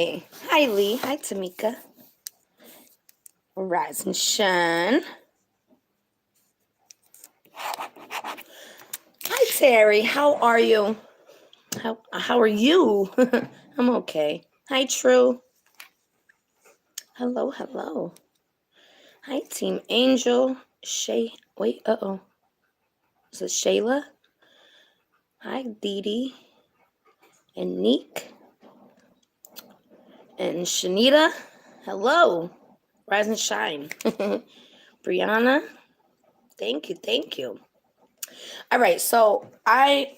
Hi. Hi, Lee. Hi, Tamika. Rise and shine. Hi, Terry. How are you? How are you? I'm okay. Hi, True. Hello, hello. Hi, Team Angel. Wait, uh-oh. Is it Shayla? Hi, Dee Dee. And Neek. And Shanita. Hello. Rise and shine. Brianna. Thank you, thank you. All right, so I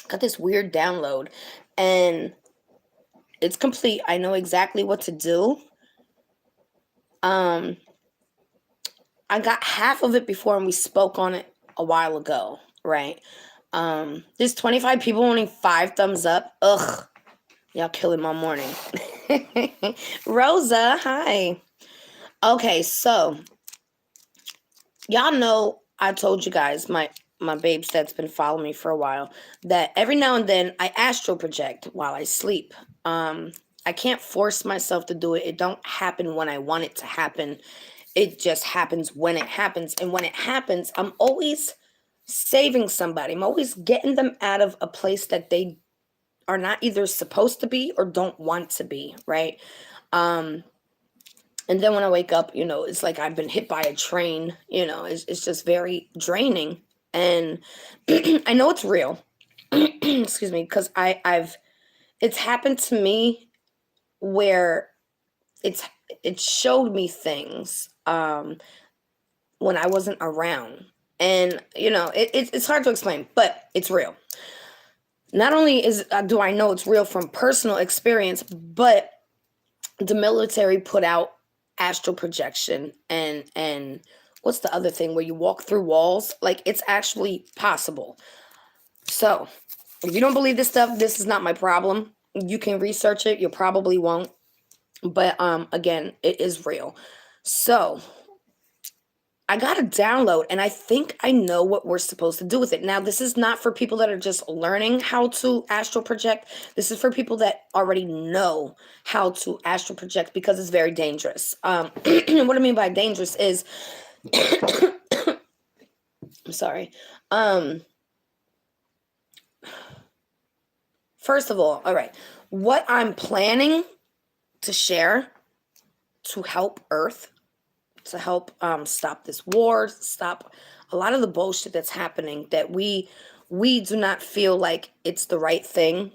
got this weird download and it's complete. I know exactly what to do. I got half of it before and we spoke on it a while ago, right? There's 25 people, only 5 thumbs up. Ugh. Y'all killing my morning. Rosa, hi. Okay, so y'all know I told you guys, my babes that's been following me for a while, that every now and then I astral project while I sleep. I can't force myself to do it. It don't happen when I want it to happen. It just happens when it happens. And when it happens, I'm always saving somebody. I'm always getting them out of a place that they are not either supposed to be or don't want to be, right? And then when I wake up, it's like I've been hit by a train. It's just very draining. And I know it's real. Excuse me, because it's happened to me where it showed me things when I wasn't around. And, it's hard to explain, but it's real. Not only do I know it's real from personal experience, but the military put out astral projection and what's the other thing where you walk through walls? Like, it's actually possible. So if you don't believe this stuff, this is not my problem. You can research it. You probably won't. But again, it is real. So I got a download and I think I know what we're supposed to do with it. Now, this is not for people that are just learning how to astral project. This is for people that already know how to astral project because it's very dangerous. What I mean by dangerous is, I'm sorry. First of all right, what I'm planning to share to help Earth, to help stop this war, stop a lot of the bullshit that's happening that we do not feel like it's the right thing,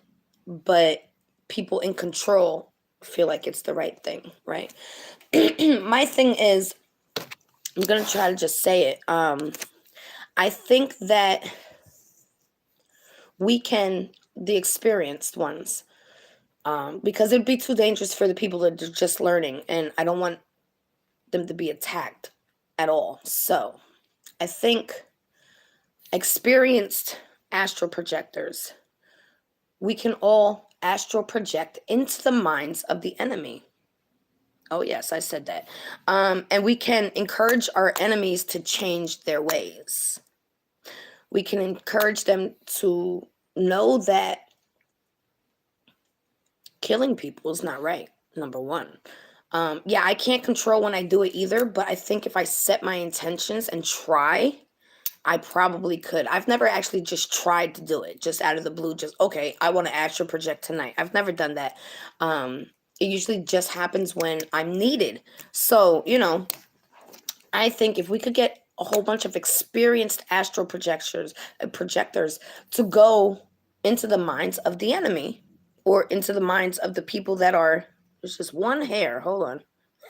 but people in control feel like it's the right thing, right? My thing is, I'm going to try to just say it. I think that we can, the experienced ones, because it'd be too dangerous for the people that are just learning, and I don't want them to be attacked at all. So I think experienced astral projectors, we can all astral project into the minds of the enemy. Oh yes, I said that. And we can encourage our enemies to change their ways. We can encourage them to know that killing people is not right, number one. Yeah, I can't control when I do it either, but I think if I set my intentions and try, I probably could. I've never actually just tried to do it, just out of the blue, just, okay, I want to astral project tonight. I've never done that. It usually just happens when I'm needed. So, I think if we could get a whole bunch of experienced astral projectors to go into the minds of the enemy or into the minds of the people that are, there's just one hair. Hold on.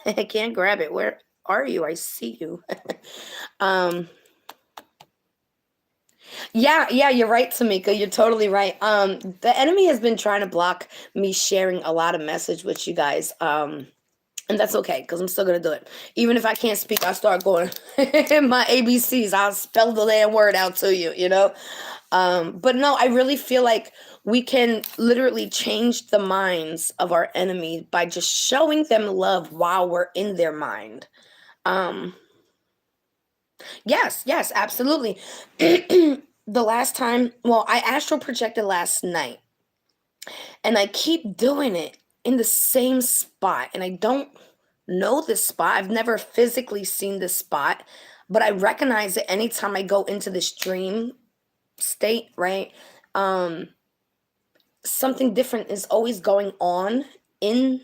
I can't grab it. Where are you? I see you. Yeah, you're right, Tamika. You're totally right. The enemy has been trying to block me sharing a lot of message with you guys. And that's okay, because I'm still going to do it. Even if I can't speak, I'll start going my ABCs. I'll spell the damn word out to you, But no, I really feel like we can literally change the minds of our enemy by just showing them love while we're in their mind. Yes, absolutely. The last time, well, I astral projected last night, and I keep doing it. in the same spot, and I don't know this spot. I've never physically seen this spot, but I recognize it anytime I go into this dream state, right? Something different is always going on in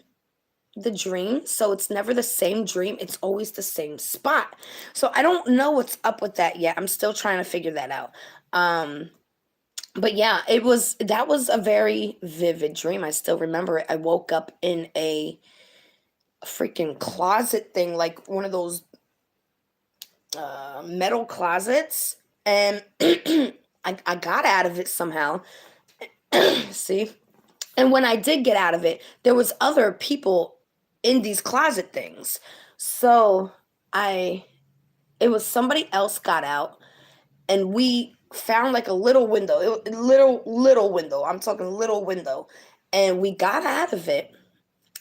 the dream, so it's never the same dream, it's always the same spot. So I don't know what's up with that yet. I'm still trying to figure that out. But yeah, that was a very vivid dream. I still remember it. I woke up in a freaking closet thing, like one of those metal closets, and I got out of it somehow. See? And when I did get out of it, there was other people in these closet things. So it was somebody else got out, and we found like a little window, little window. I'm talking little window. And we got out of it.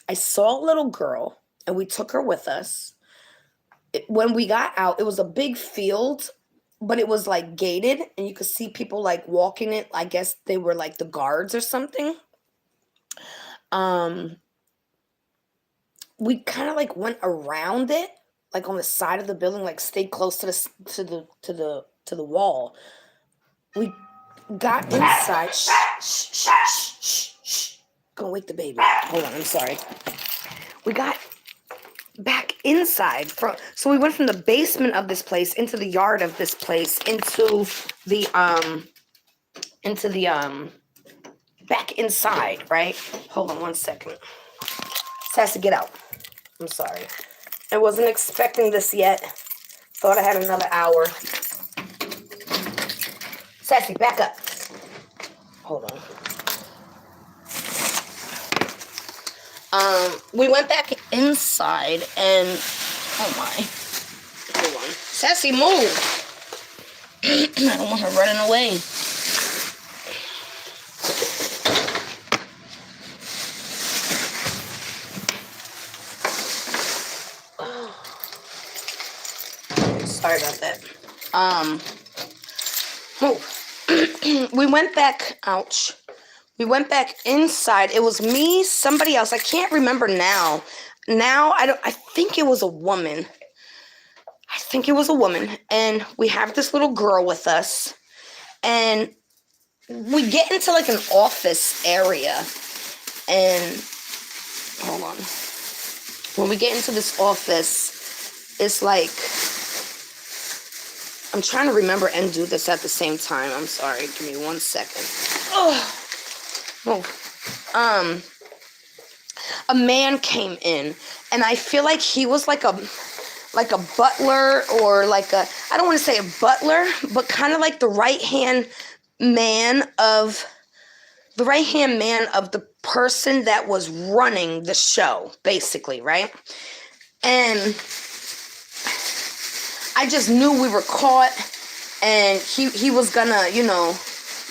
I saw a little girl, and we took her with us. When we got out, it was a big field, but it was like gated, and you could see people like walking it. I guess they were like the guards or something. We kind of like went around it, like on the side of the building, like stayed close to the wall. We got inside. Shh, shh, shh, shh, shh. Gonna wake the baby. Hold on, I'm sorry. We got back inside so we went from the basement of this place into the yard of this place into the back inside, right? Hold on one second. This has to get out. I'm sorry. I wasn't expecting this yet. Thought I had another hour. Sassy, back up. Hold on. We went back inside and oh my. Hold on. Sassy, move. I don't want her running away. Sorry about that. Move. We went back. Ouch. We went back inside. It was me, somebody else. I can't remember now. I think it was a woman. And we have this little girl with us. And we get into like an office area. And hold on. When we get into this office, it's like, I'm trying to remember and do this at the same time. I'm sorry. Give me 1 second. Oh. A man came in, and I feel like he was like a butler, or like I don't want to say a butler, but kind of like the right-hand man of the person that was running the show, basically, right? And I just knew we were caught, and he was gonna,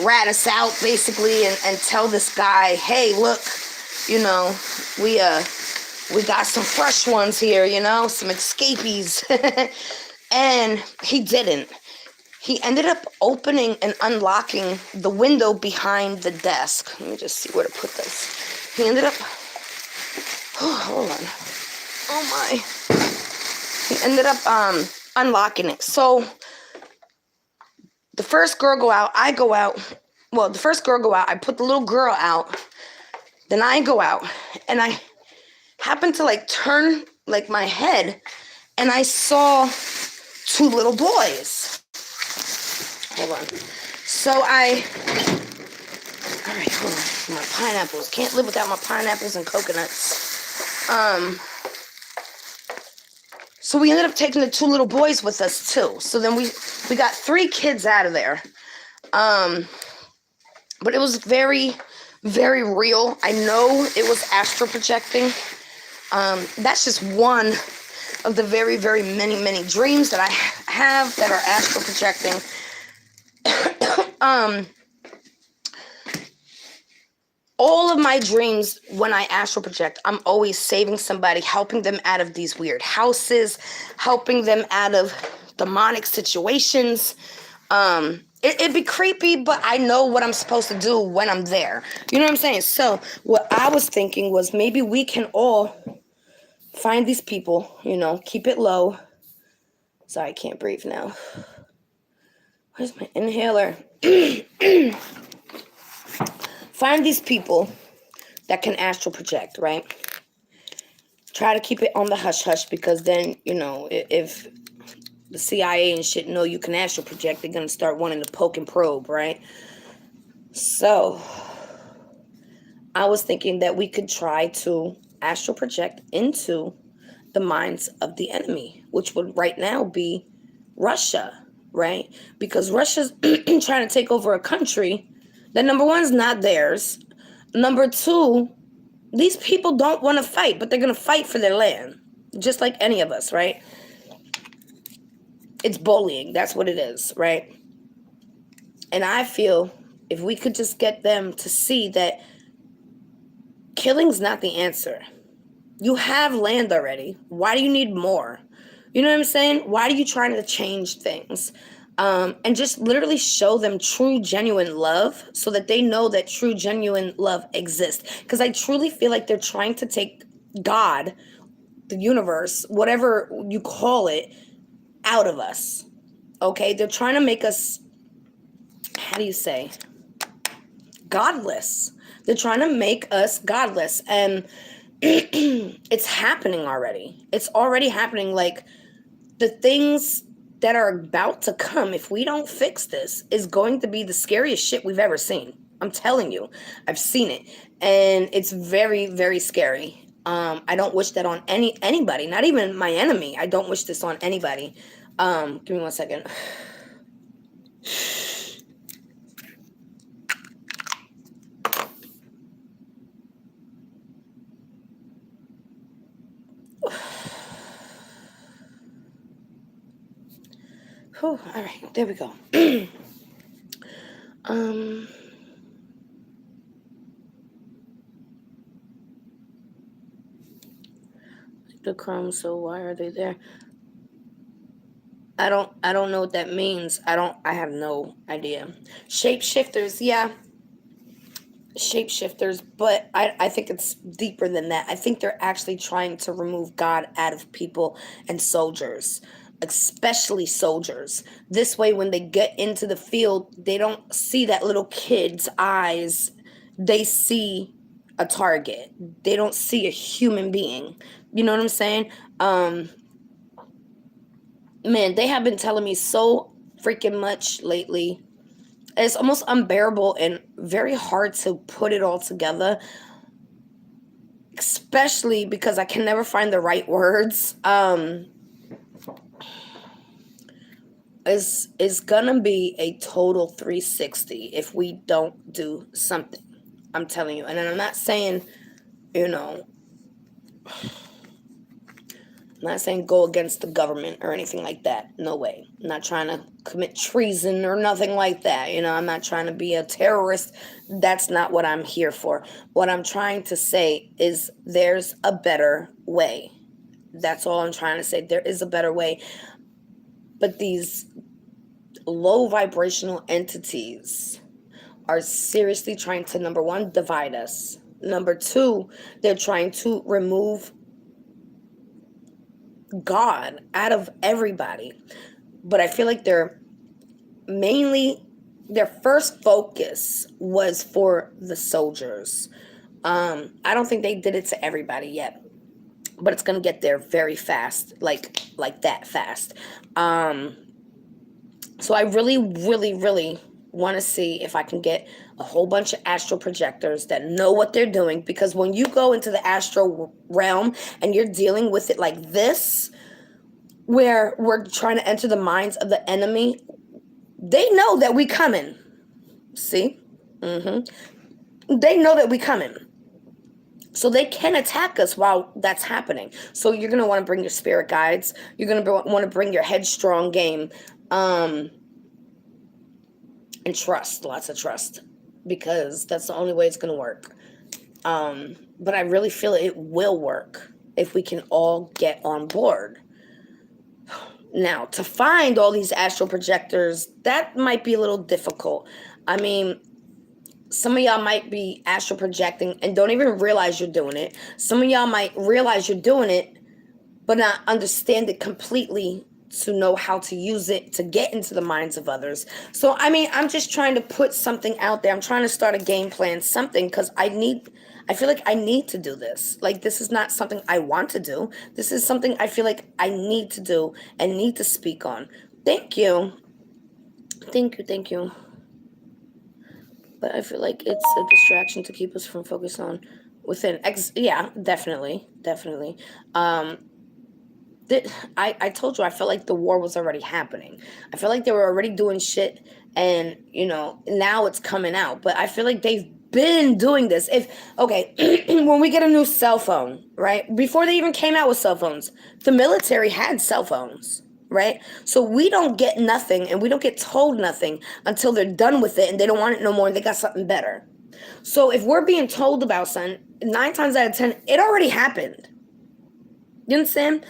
rat us out, basically, and tell this guy, hey, look, we got some fresh ones here, some escapees. And he didn't. He ended up opening and unlocking the window behind the desk. Let me just see where to put this. He ended up, hold on. Oh my. He ended up unlocking it. So the first girl go out, I go out. Well, the first girl go out, I put the little girl out. Then I go out, and I happened to like turn like my head, and I saw 2 little boys. Hold on. So all right, hold on. My pineapples. Can't live without my pineapples and coconuts. So we ended up taking the 2 little boys with us too. So then we got 3 kids out of there. But it was very, very real. I know it was astral projecting. That's just one of the very, very many, many dreams that I have that are astral projecting. All of my dreams, when I astral project, I'm always saving somebody, helping them out of these weird houses, helping them out of demonic situations. It'd be creepy, but I know what I'm supposed to do when I'm there. You know what I'm saying? So what I was thinking was maybe we can all find these people, keep it low. Sorry, I can't breathe now. Where's my inhaler? Find these people that can astral project, right? Try to keep it on the hush-hush, because then, if the CIA and shit know you can astral project, they're going to start wanting to poke and probe, right? So I was thinking that we could try to astral project into the minds of the enemy, which would right now be Russia, right? Because Russia's trying to take over a country that, number one, is not theirs. Number two, these people don't want to fight, but they're going to fight for their land, just like any of us, right? It's bullying. That's what it is, right? And I feel if we could just get them to see that killing's not the answer. You have land already. Why do you need more? You know what I'm saying? Why are you trying to change things? And just literally show them true, genuine love, so that they know that true, genuine love exists. Because I truly feel like they're trying to take God, the universe, whatever you call it, out of us. Okay? They're trying to make us, how do you say, godless. They're trying to make us godless. And it's happening already. It's already happening. Like, the things that are about to come, if we don't fix this, is going to be the scariest shit we've ever seen. I'm telling you, I've seen it, and it's very, very scary. I don't wish that on anybody, not even my enemy. I don't wish this on anybody. Give me 1 second. Whew, all right, there we go. The crumbs, so why are they there? I don't know what that means. I have no idea. Shapeshifters, yeah. Shapeshifters, but I think it's deeper than that. I think they're actually trying to remove God out of people and soldiers, especially soldiers. This way, when they get into the field, they don't see that little kid's eyes. They see a target. They don't see a human being. You know what I'm saying? Man, they have been telling me so freaking much lately. It's almost unbearable and very hard to put it all together, especially because I can never find the right words. It's gonna be a total 360 if we don't do something. I'm telling you. And I'm not saying, I'm not saying go against the government or anything like that. No way. I'm not trying to commit treason or nothing like that. I'm not trying to be a terrorist. That's not what I'm here for. What I'm trying to say is there's a better way. That's all I'm trying to say. There is a better way. But these low vibrational entities are seriously trying to, number one, divide us. Number two, they're trying to remove God out of everybody. But I feel like their first focus was for the soldiers. I don't think they did it to everybody yet, but it's gonna get there very fast, like that fast. So I really, really, really want to see if I can get a whole bunch of astral projectors that know what they're doing, because when you go into the astral realm and you're dealing with it like this, where we're trying to enter the minds of the enemy, they know that we coming. See? They know that we coming. So they can attack us while that's happening. So you're going to want to bring your spirit guides. You're going to want to bring your headstrong game. And trust, lots of trust, because that's the only way it's going to work. But I really feel it will work if we can all get on board. Now, to find all these astral projectors, that might be a little difficult. I mean, some of y'all might be astral projecting and don't even realize you're doing it. Some of y'all might realize you're doing it, but not understand it completely to know how to use it to get into the minds of others. So, I mean, I'm just trying to put something out there. I'm trying to start a game plan, something, because I feel like I need to do this. Like, this is not something I want to do. This is something I feel like I need to do and need to speak on. Thank you. Thank you. Thank you. But I feel like it's a distraction to keep us from focusing on within. Yeah, definitely. Definitely. I told you I felt like the war was already happening. I feel like they were already doing shit, and now it's coming out. But I feel like they've been doing this. When we get a new cell phone, right? Before they even came out with cell phones, the military had cell phones, right? So we don't get nothing, and we don't get told nothing until they're done with it, and they don't want it no more, and they got something better. So if we're being told about something, 9 times out of 10, it already happened. You understand?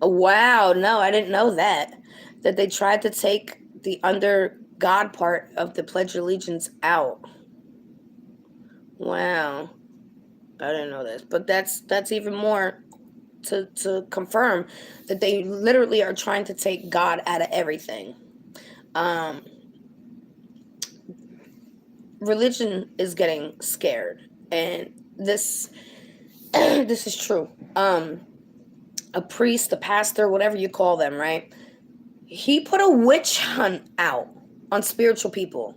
Wow, no, I didn't know that. That they tried to take the under God part of the Pledge of Allegiance out. Wow. I didn't know this. But that's even more to confirm that they literally are trying to take God out of everything. Religion is getting scared, and this this is true. A priest, a pastor, whatever you call them, right? He put a witch hunt out on spiritual people.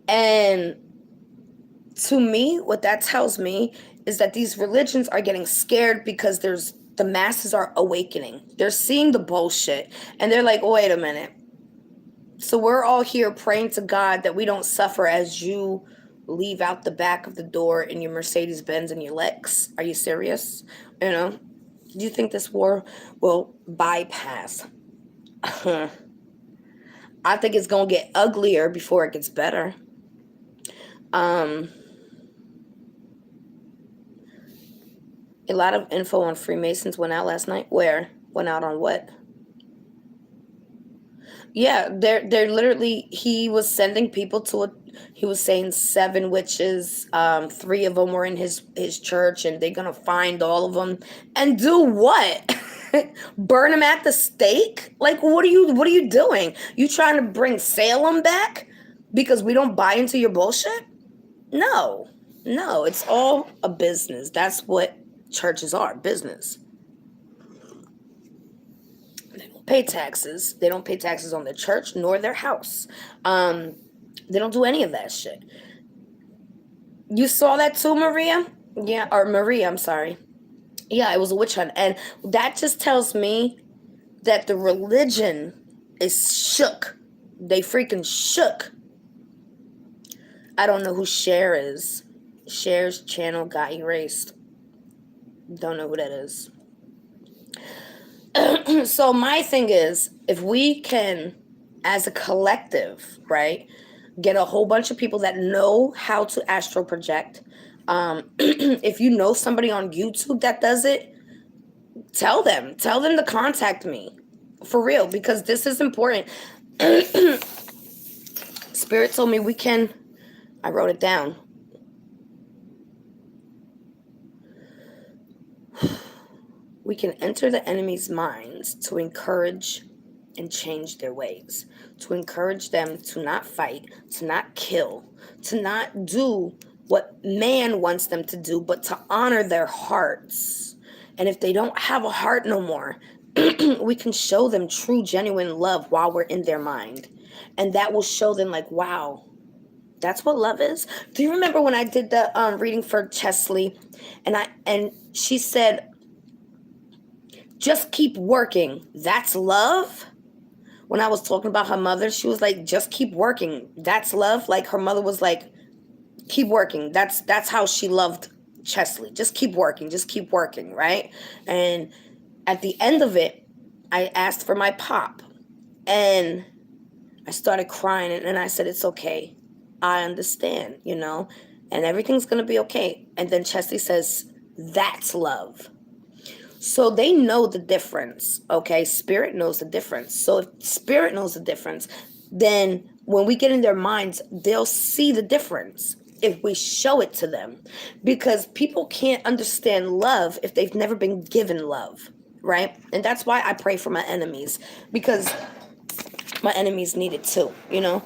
And to me, what that tells me is that these religions are getting scared because the masses are awakening. They're seeing the bullshit, and they're like, wait a minute. So we're all here praying to God that we don't suffer as you leave out the back of the door in your Mercedes Benz and your Lex. Are you serious? Do you think this war will bypass? I think it's going to get uglier before it gets better. A lot of info on Freemasons went out last night. Where? Went out on what? Yeah, they're literally, he was sending people he was saying 7 witches, 3 of them were in his church, and they're gonna find all of them and do what? Burn them at the stake? Like, what are you doing? You trying to bring Salem back because we don't buy into your bullshit? No, it's all a business. That's what churches are, business. Pay taxes. They don't pay taxes on their church nor their house. They don't do any of that shit. You saw that too, Maria? Yeah, or Maria, I'm sorry. Yeah, it was a witch hunt. And that just tells me that the religion is shook. They freaking shook. I don't know who Cher is. Cher's channel got erased. Don't know who that is. So my thing is, if we can, as a collective, right, get a whole bunch of people that know how to astral project. If you know somebody on YouTube that does it, tell them to contact me, for real, because this is important. Spirit told me I wrote it down. We can enter the enemy's minds to encourage and change their ways, to encourage them to not fight, to not kill, to not do what man wants them to do, but to honor their hearts. And if they don't have a heart no more, we can show them true, genuine love while we're in their mind. And that will show them, like, wow, that's what love is. Do you remember when I did the reading for Chesley, and she said, just keep working. That's love. When I was talking about her mother, she was like, just keep working. That's love. Like, her mother was like, keep working. That's how she loved Chesley. Just keep working, right? And at the end of it, I asked for my pop, and I started crying, and I said, it's okay. I understand, and everything's going to be okay. And then Chesley says, that's love. So they know the difference, okay? Spirit knows the difference. So if Spirit knows the difference, then when we get in their minds, they'll see the difference if we show it to them. Because people can't understand love if they've never been given love, right? And that's why I pray for my enemies, because my enemies need it too, you know?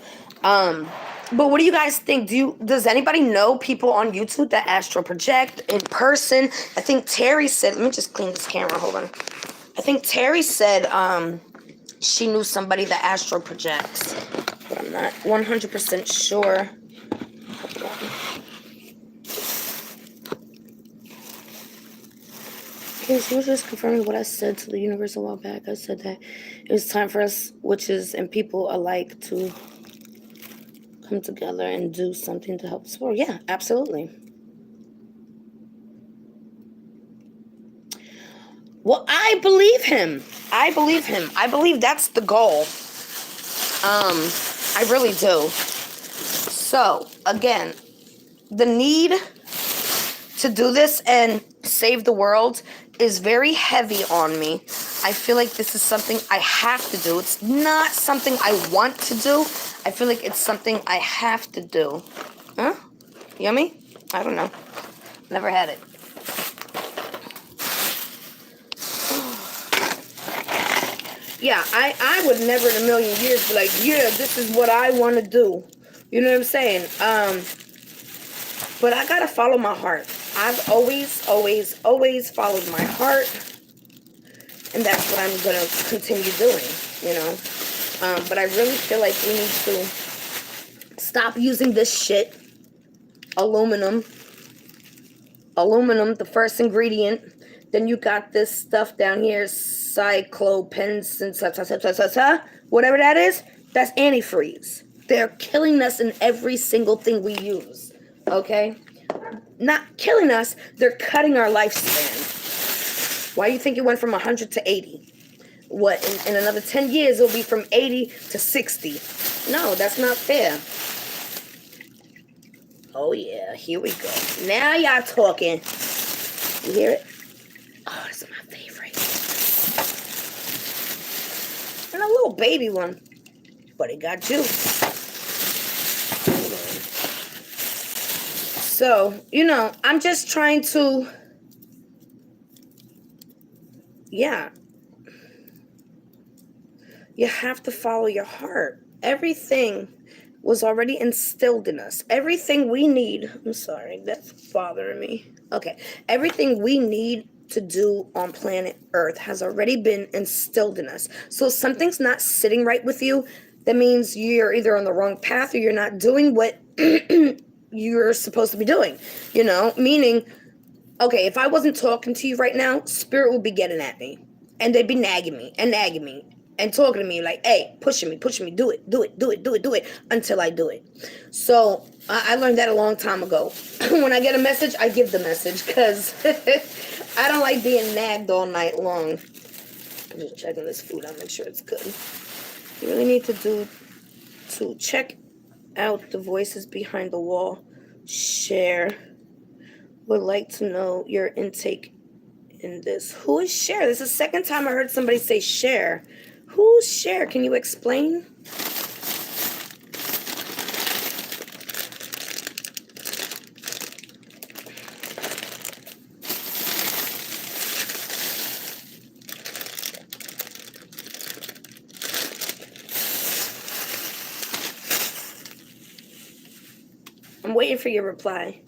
But what do you guys think? Does anybody know people on YouTube that astral project in person? I think Terry said, let me just clean this camera, hold on. I think Terry said she knew somebody that astral projects, but I'm not 100% sure. Hold on. Okay, so we're just confirming what I said to the universe a while back. I said that it was time for us, witches and people alike, to come together and do something to help this world. Yeah, absolutely. Well, I believe him. I believe him. I believe that's the goal. I really do. So, again, the need to do this and save the world is very heavy on me. I feel like this is something I have to do. It's not something I want to do. I feel like it's something I have to do. Huh? Yummy? I don't know. Never had it. Yeah, I would never in a million years be like, yeah, this is what I want to do. You know what I'm saying? But I gotta follow my heart. I've always followed my heart. And that's what I'm gonna continue doing, you know? But I really feel like we need to stop using this shit. Aluminum, the first ingredient. Then you got this stuff down here, cyclopens and whatever that is. That's antifreeze. They're killing us in every single thing we use. Okay? Not killing us, they're cutting our lifespan. Why do you think it went from 100 to 80? What, in another 10 years, it'll be from 80 to 60. No, that's not fair. Oh, yeah, here we go. Now y'all talking. You hear it? Oh, this is my favorite. And a little baby one. But it got juice. So, you know, I'm just trying to... Yeah. You have to follow your heart. Everything was already instilled in us. Everything we need... I'm sorry, that's bothering me. Okay. Everything we need to do on planet Earth has already been instilled in us. So if something's not sitting right with you, that means you're either on the wrong path or you're not doing what you're supposed to be doing. You know, meaning, okay, if I wasn't talking to you right now, Spirit would be getting at me. And they'd be nagging me and talking to me like, hey, pushing me, do it, until I do it. So I learned that a long time ago. When I get a message, I give the message, because I don't like being nagged all night long. I'm just checking this food out, make sure it's good. You really need to check out the voices behind the wall. Share. Would like to know your intake in this. Who is Share? This is the second time I heard somebody say Share. Who's Share? Can you explain? I'm waiting for your reply.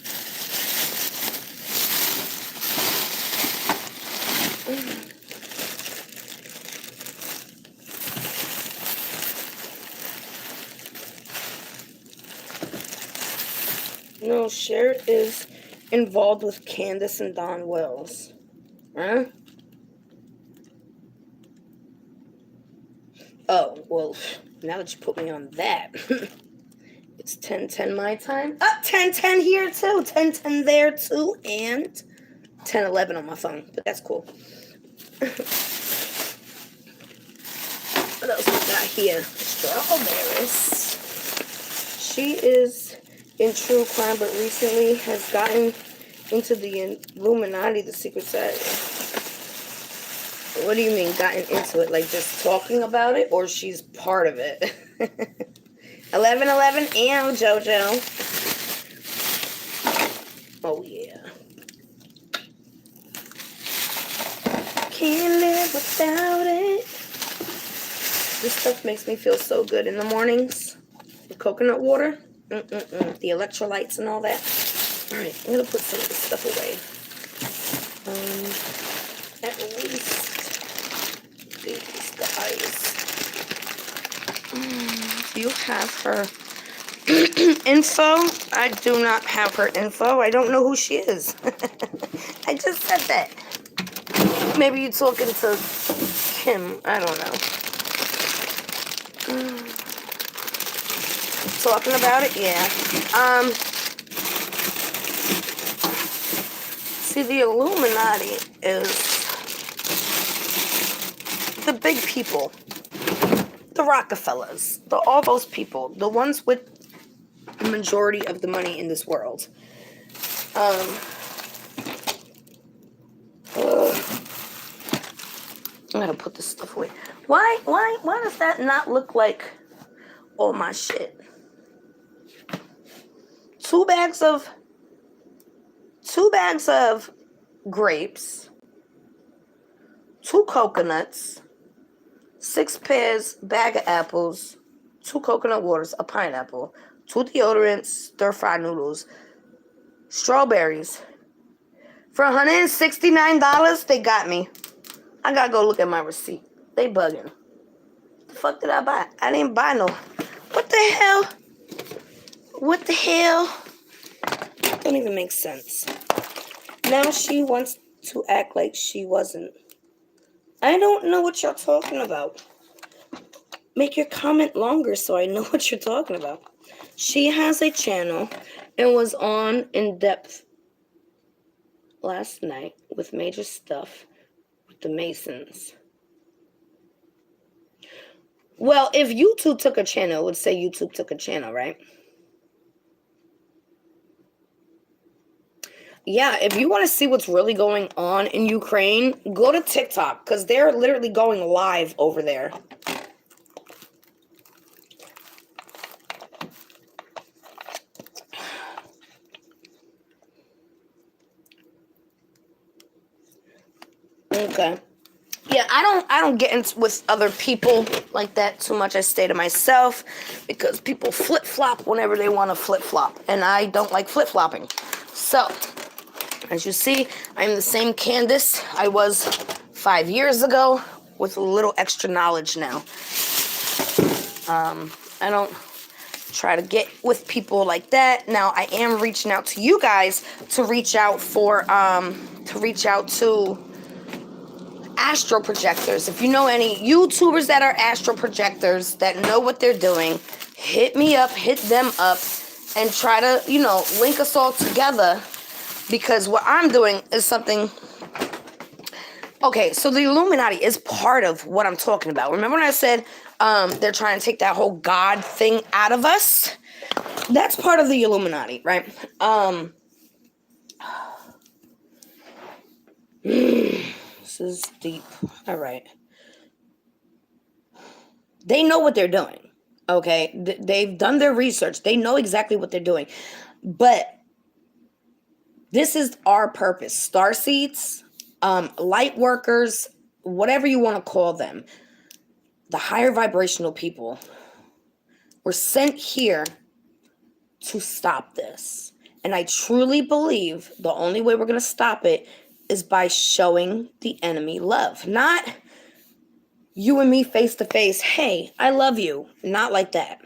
No, Cher is involved with Candace and Don Wells. Huh? Oh, well, now that you put me on that. It's 10:10 my time. Oh, 10:10 here too. 10:10 there too. And 10:11 on my phone. But that's cool. What else we got here? Strawberries. She is in true crime, but recently has gotten into the Illuminati, the secret society. What do you mean, gotten into it? Like just talking about it, or she's part of it? 1111 and JoJo. Oh yeah. Can't live without it. This stuff makes me feel so good in the mornings. The coconut water, the electrolytes and all that. All right, I'm gonna put some of this stuff away. At least these guys. Do you have her info? I do not have her info. I don't know who she is. I just said that. Maybe you're talking to Kim. I don't know. Talking about it, yeah. See, the Illuminati is the big people, the Rockefellers, all those people, the ones with the majority of the money in this world. I'm gonna put this stuff away. Why does that not look like all my shit? 2 bags of grapes, 2 coconuts, 6 pears, bag of apples, 2 coconut waters, a pineapple, 2 deodorants, stir-fried noodles, strawberries. For $169, they got me. I gotta go look at my receipt. They bugging. The fuck did I buy? I didn't buy no. What the hell? What the hell? Don't even make sense. Now she wants to act like she wasn't. I don't know what you're talking about. Make your comment longer so I know what you're talking about. She has a channel and was on In Depth last night with Major Stuff with the Masons. Well, if YouTube took a channel, it would say YouTube took a channel, right? Yeah, if you want to see what's really going on in Ukraine, go to TikTok, because they're literally going live over there. Okay. Yeah, I don't get into with other people like that too much. I stay to myself because people flip-flop whenever they want to flip-flop, and I don't like flip-flopping. So, as you see, I'm the same Candace I was 5 years ago with a little extra knowledge now. I don't try to get with people like that. Now, I am reaching out to you guys to reach out to astral projectors. If you know any YouTubers that are astral projectors that know what they're doing, hit me up, hit them up, and try to, link us all together. Because what I'm doing is something... Okay, so the Illuminati is part of what I'm talking about. Remember when I said they're trying to take that whole God thing out of us? That's part of the Illuminati, right? This is deep. All right. They know what they're doing, okay? They've done their research. They know exactly what they're doing. But this is our purpose. Starseeds, light workers, whatever you want to call them, the higher vibrational people were sent here to stop this. And I truly believe the only way we're going to stop it is by showing the enemy love. Not you and me face to face, hey, I love you. Not like that.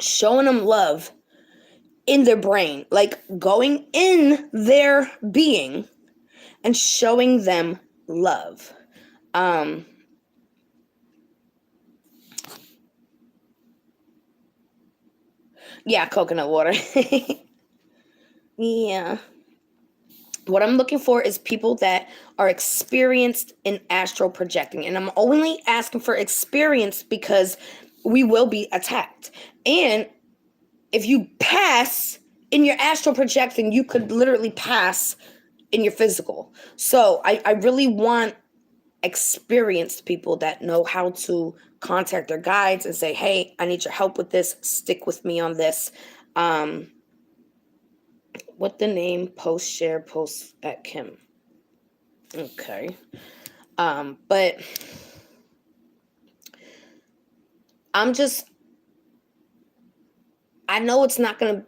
Showing them love in their brain, like going in their being and showing them love. Yeah, coconut water. Yeah. What I'm looking for is people that are experienced in astral projecting. And I'm only asking for experience because we will be attacked. And if you pass in your astral projecting, you could literally pass in your physical. So I really want experienced people that know how to contact their guides and say, hey, I need your help with this. Stick with me on this. What the name? Post, share, post at Kim. Okay. But I know it's not going to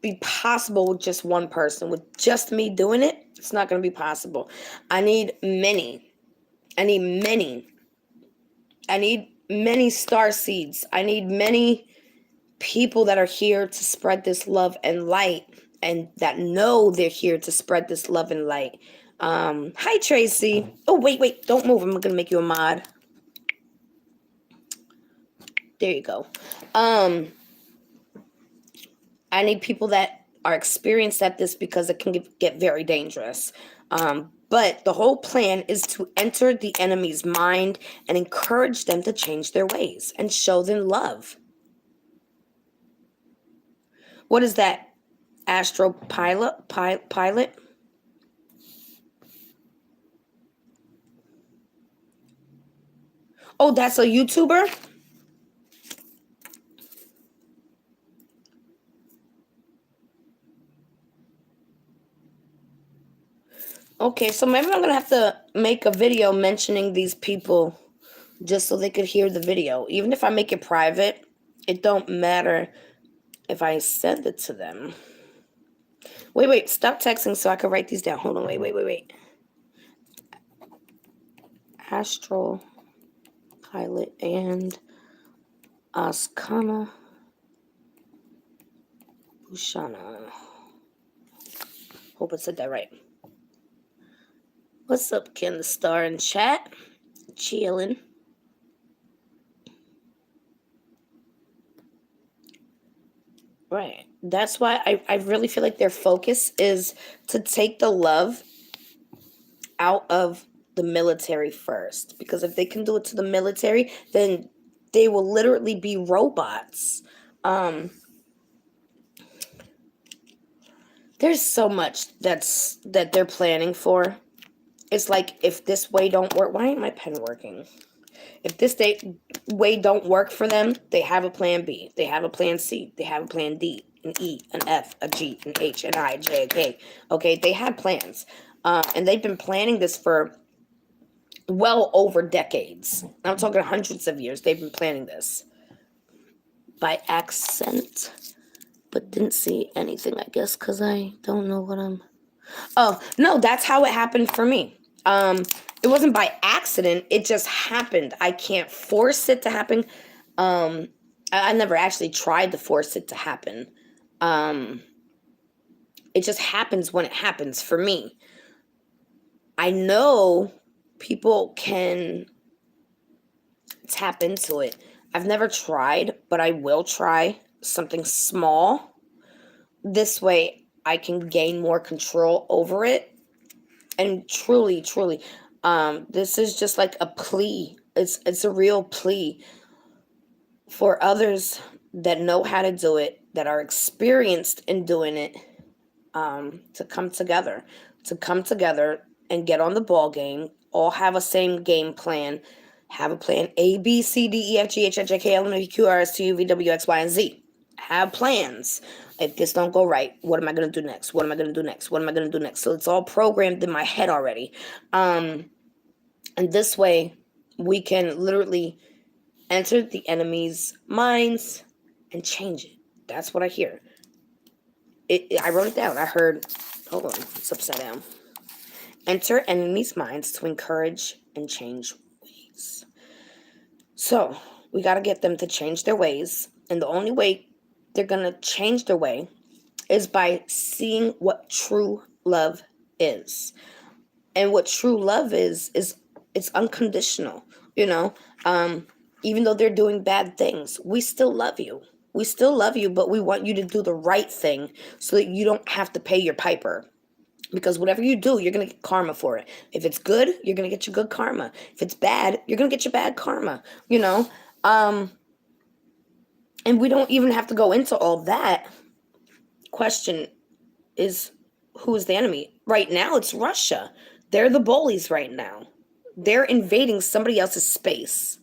be possible with just one person. With just me doing it, it's not going to be possible. I need many. I need many. I need many star seeds. I need many people that are here to spread this love and light, and that know they're here to spread this love and light. Hi, Tracy. Oh, wait. Don't move. I'm going to make you a mod. There you go. I need people that are experienced at this because it can get very dangerous. But the whole plan is to enter the enemy's mind and encourage them to change their ways and show them love. What is that? Astro pilot? Oh, that's a YouTuber? Okay, so maybe I'm going to have to make a video mentioning these people just so they could hear the video. Even if I make it private, it don't matter if I send it to them. Wait. Stop texting so I can write these down. Hold on. Wait. Astral pilot and Askana Bushana. Hope I said that right. What's up, Kandis Starr in chat? Chillin'. Right. That's why I really feel like their focus is to take the love out of the military first. Because if they can do it to the military, then they will literally be robots. There's so much that they're planning for. It's like, if this way don't work, why ain't my pen working? If this way don't work for them, they have a plan B. They have a plan C. They have a plan D, an E, an F, a G, an H, an I, J, K. Okay, they had plans. And they've been planning this for well over decades. I'm talking hundreds of years. They've been planning this. By accent. But didn't see anything, I guess, because I don't know what I'm... Oh, no, that's how it happened for me. It wasn't by accident. It just happened. I can't force it to happen. I never actually tried to force it to happen. It just happens when it happens for me. I know people can tap into it. I've never tried, but I will try something small. This way I can gain more control over it. And truly, this is just like a plea. It's a real plea for others that know how to do it, that are experienced in doing it, to come together and get on the ball game. All have a same game plan. Have a plan A, B, C, D, E, F, G, H, I, J, K, L, M, N, Q, R, S, T, U, V, W, X, Y, and Z. Have plans. If this don't go right, what am I going to do next? What am I going to do next? What am I going to do next? So it's all programmed in my head already. And this way, we can literally enter the enemy's minds and change it. That's what I hear. I wrote it down. I heard, hold on, it's upside down. Enter enemies' minds to encourage and change ways. So we got to get them to change their ways. And the only way they're going to change their way is by seeing what true love is. And what true love is it's unconditional, you know. Even though they're doing bad things, we still love you. We still love you, but we want you to do the right thing so that you don't have to pay your piper. Because whatever you do, you're going to get karma for it. If it's good, you're going to get your good karma. If it's bad, you're going to get your bad karma, you know. And we don't even have to go into all that. Question is, who is the enemy? Right now, it's Russia. They're the bullies right now. They're invading somebody else's space.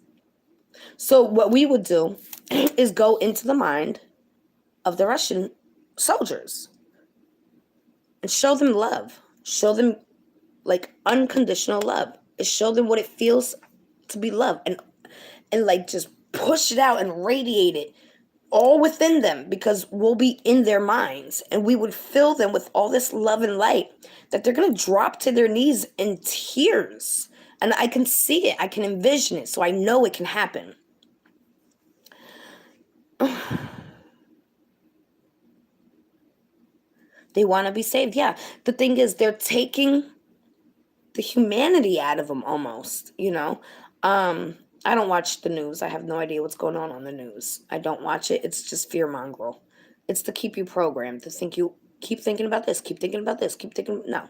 So what we would do is go into the mind of the Russian soldiers and show them love. Show them like unconditional love. And show them what it feels to be loved, and like just push it out and radiate it all within them, because we'll be in their minds and we would fill them with all this love and light that they're going to drop to their knees in tears. And I can see it. I can envision it. So I know it can happen. They want to be saved. Yeah. The thing is, they're taking the humanity out of them almost, you know? I don't watch the news. I have no idea what's going on the news. I don't watch it. It's just fear mongrel. It's to keep you programmed, to think you keep thinking about this, keep thinking about this, keep thinking. No.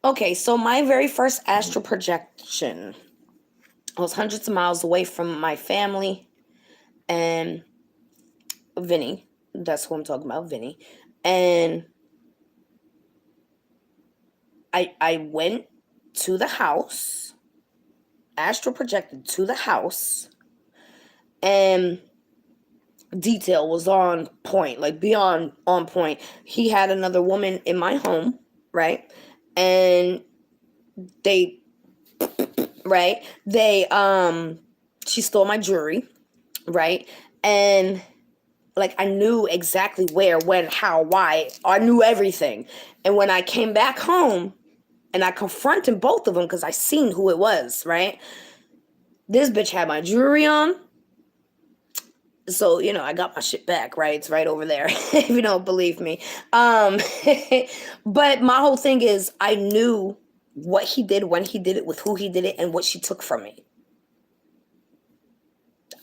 Okay, so my very first astral projection, I was hundreds of miles away from my family and Vinny. That's who I'm talking about, Vinny. And I went to the house, astral projected to the house, and detail was on point, like beyond on point. He had another woman in my home, right? And they she stole my jewelry, right? And like I knew exactly where, when, how, why. I knew everything. And when I came back home and I confronted both of them, because I seen who it was, right? This bitch had my jewelry on. So, you know, I got my shit back, right? It's right over there, if you don't believe me. But my whole thing is, I knew what he did, when he did it, with who he did it, and what she took from me.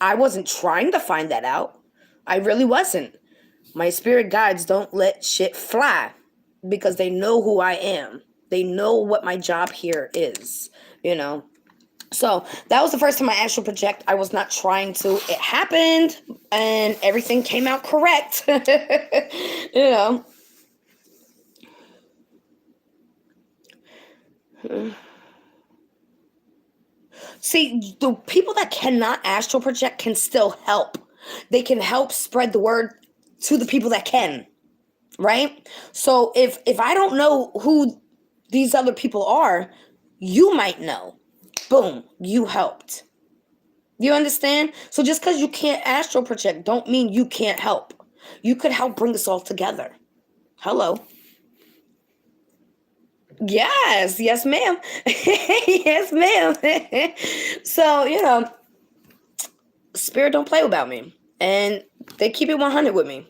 I wasn't trying to find that out. I really wasn't. My spirit guides don't let shit fly because they know who I am. They know what my job here is, you know. So that was the first time I astral project. I was not trying to. It happened and everything came out correct. You know. See, the people that cannot astral project can still help. They can help spread the word to the people that can, right? So if I don't know who these other people are, you might know. Boom, you helped. You understand? So just because you can't astral project don't mean you can't help. You could help bring us all together. Hello. Yes, ma'am. Yes, ma'am. So, you know, spirit don't play about me. And they keep it 100 with me.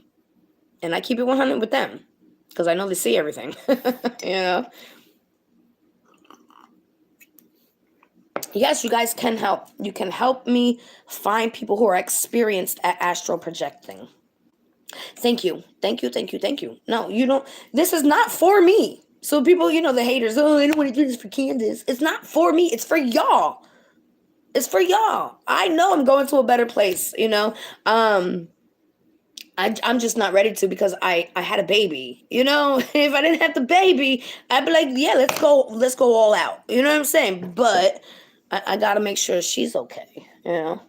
And I keep it 100 with them. Because I know they see everything. You know? Yes, you guys can help. You can help me find people who are experienced at astral projecting. Thank you. Thank you. Thank you. Thank you. No, you don't. This is not for me. So people, you know, the haters, oh, they don't want to do this for Candace. It's not for me. It's for y'all. It's for y'all. I know I'm going to a better place, you know. I'm just not ready to, because I had a baby. You know, if I didn't have the baby, I'd be like, yeah, let's go all out. You know what I'm saying? But I gotta make sure she's okay. You know.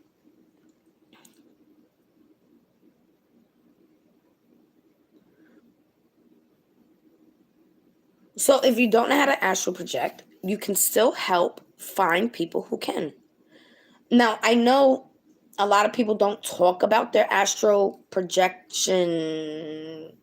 So if you don't know how to astral project, you can still help find people who can. Now, I know a lot of people don't talk about their astral projection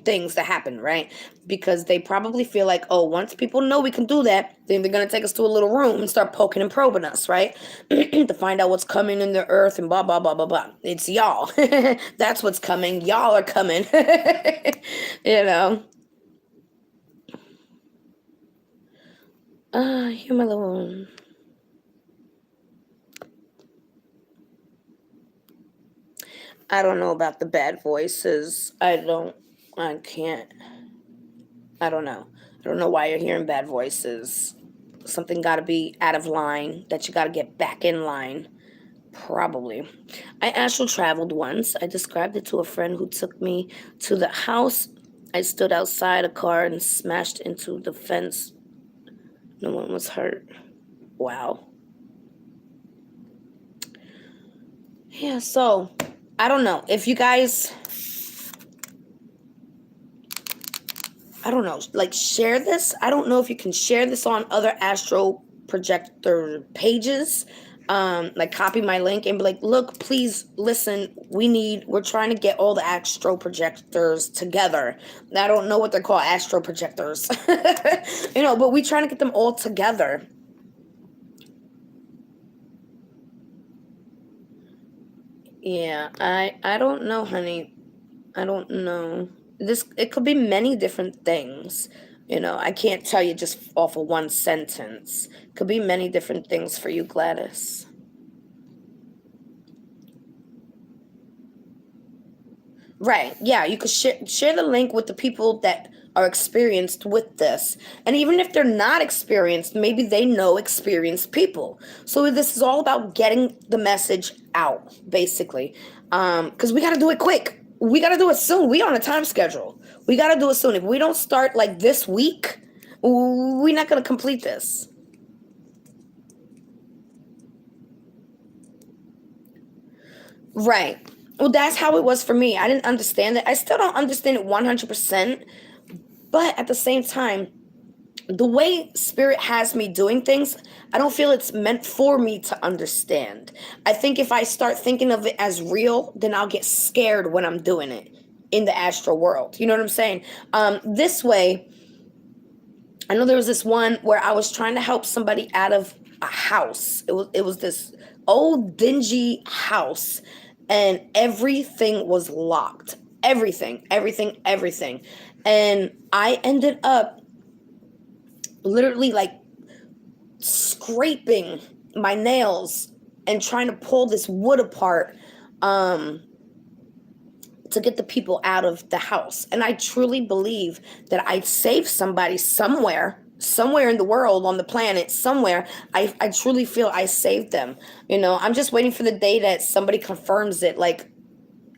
things that happen, right? Because they probably feel like, oh, once people know we can do that, then they're going to take us to a little room and start poking and probing us, right? To find out what's coming in the earth and blah, blah, blah, blah, blah. It's y'all. That's what's coming. Y'all are coming. You know? You're my little one. I don't know about the bad voices. I can't. I don't know. I don't know why you're hearing bad voices. Something got to be out of line that you got to get back in line. Probably. I astral traveled once. I described it to a friend who took me to the house. I stood outside a car and smashed into the fence. No one was hurt. Wow. Yeah, so I don't know. If you guys, I don't know, like share this. I don't know if you can share this on other astral projector pages. Like copy my link and be like, look, please listen, we're trying to get all the astro projectors together. I don't know what they're called, astro projectors. But we trying to get them all together. Yeah, I don't know, honey. I don't know. It could be many different things. I can't tell you just off of one sentence. Could be many different things for you, Gladys. Right. Yeah, you could share the link with the people that are experienced with this. And even if they're not experienced, maybe they know experienced people. So this is all about getting the message out, basically. Because we got to do it quick. We got to do it soon. We on a time schedule. We got to do it soon. If we don't start like this week, we're not going to complete this. Right. Well, that's how it was for me. I didn't understand it. I still don't understand it 100%. But at the same time, the way spirit has me doing things, I don't feel it's meant for me to understand. I think if I start thinking of it as real, then I'll get scared when I'm doing it in the astral world. You know what I'm saying? This way, I know there was this one where I was trying to help somebody out of a house. It was this old dingy house, and everything was locked. Everything. And I ended up literally like scraping my nails and trying to pull this wood apart to get the people out of the house. And I truly believe that I saved somebody somewhere in the world, on the planet, somewhere. I truly feel I saved them. I'm just waiting for the day that somebody confirms it. Like,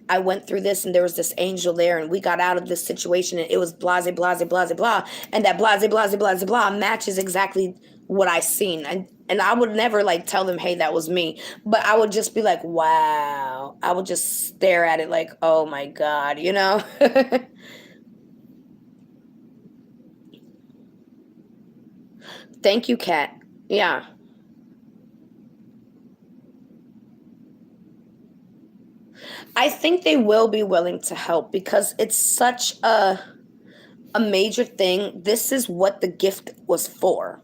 I went through this and there was this angel there and we got out of this situation and it was blase, blase, blase, blah. And that blase, blase, blase, blah matches exactly what I seen. And I would never like tell them, hey, that was me. But I would just be like, wow. I would just stare at it like, oh my God, Thank you, Kat. Yeah. I think they will be willing to help because it's such a major thing. This is what the gift was for.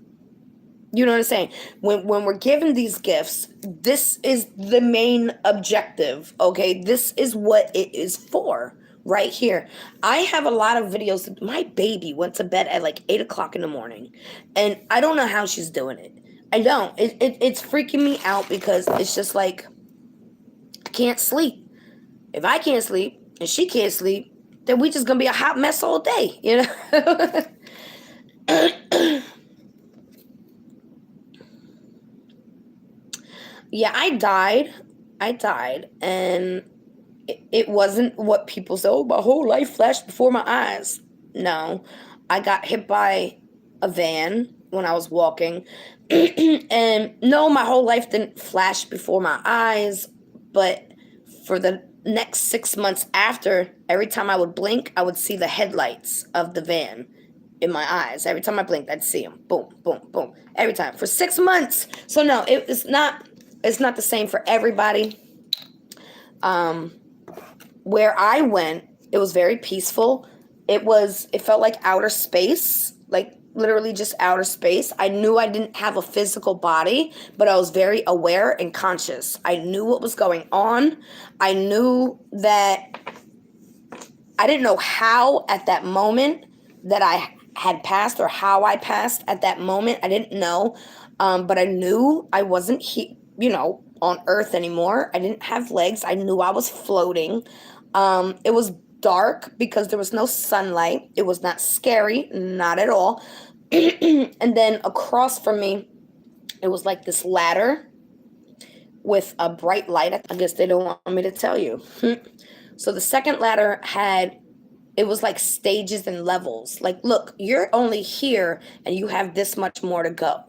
You know what I'm saying? When we're given these gifts, this is the main objective, okay? This is what it is for right here. I have a lot of videos. My baby went to bed at like 8 o'clock in the morning, and I don't know how she's doing it. I don't. It's freaking me out because it's just like, I can't sleep. If I can't sleep and she can't sleep, then we just gonna be a hot mess all day, Yeah, I died, and it wasn't what people say. Oh, my whole life flashed before my eyes. No, I got hit by a van when I was walking, and no, my whole life didn't flash before my eyes. But for the next 6 months after, every time I would blink, I would see the headlights of the van in my eyes. Every time I blinked, I'd see them. Boom, boom, boom. Every time for 6 months. So no, it's not. It's not the same for everybody. Where I went, it was very peaceful. It felt like outer space, like literally just outer space. I knew I didn't have a physical body, but I was very aware and conscious. I knew what was going on. I knew that I didn't know how at that moment that I had passed or how I passed at that moment. I didn't know. But I knew I wasn't on earth anymore. I didn't have legs. I knew I was floating. It was dark because there was no sunlight. It was not scary, not at all. And then across from me, it was like this ladder with a bright light. I guess they don't want me to tell you. So the second ladder it was like stages and levels. Like, look, you're only here and you have this much more to go.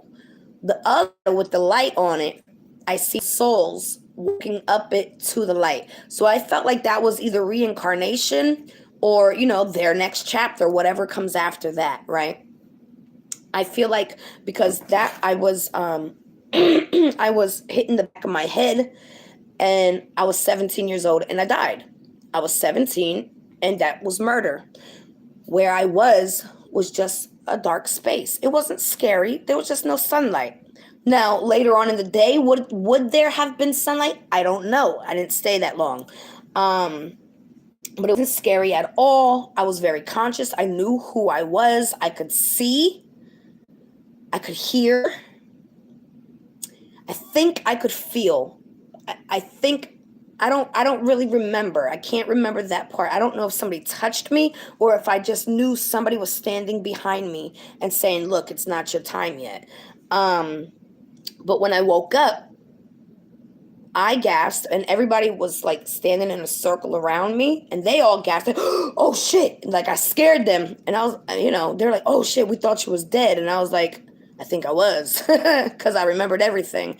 The other with the light on it, I see souls walking up it to the light. So I felt like that was either reincarnation or, their next chapter, whatever comes after that, right? I feel like because that I was I was hitting the back of my head, and I was 17 years old and I died. I was 17 and that was murder. Where I was just a dark space. It wasn't scary. There was just no sunlight. Now, later on in the day, would there have been sunlight? I don't know. I didn't stay that long. But it wasn't scary at all. I was very conscious. I knew who I was. I could see. I could hear. I think I could feel. I think I don't really remember. I can't remember that part. I don't know if somebody touched me or if I just knew somebody was standing behind me and saying, "Look, it's not your time yet." But when I woke up, I gasped and everybody was like standing in a circle around me and they all gasped. "Oh shit." Like I scared them and I was, they're like, "Oh shit, we thought you was dead." And I was like, I think I was because I remembered everything,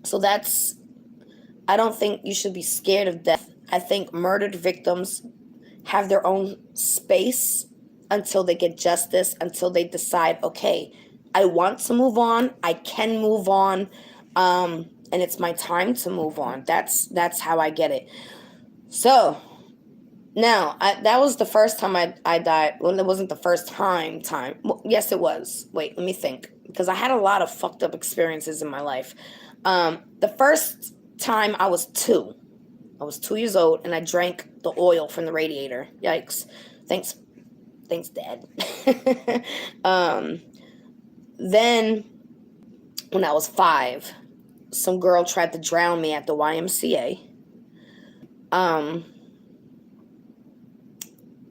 So I don't think you should be scared of death. I think murdered victims have their own space until they get justice, until they decide, okay, I want to move on. I can move on. And it's my time to move on. That's how I get it. So now, that was the first time I died. Well, it wasn't the first time. Well, yes, it was. Wait, let me think. Because I had a lot of fucked up experiences in my life. The first time I was 2. I was 2 years old, and I drank the oil from the radiator. Yikes. Thanks, Dad. Then, when I was 5, some girl tried to drown me at the YMCA.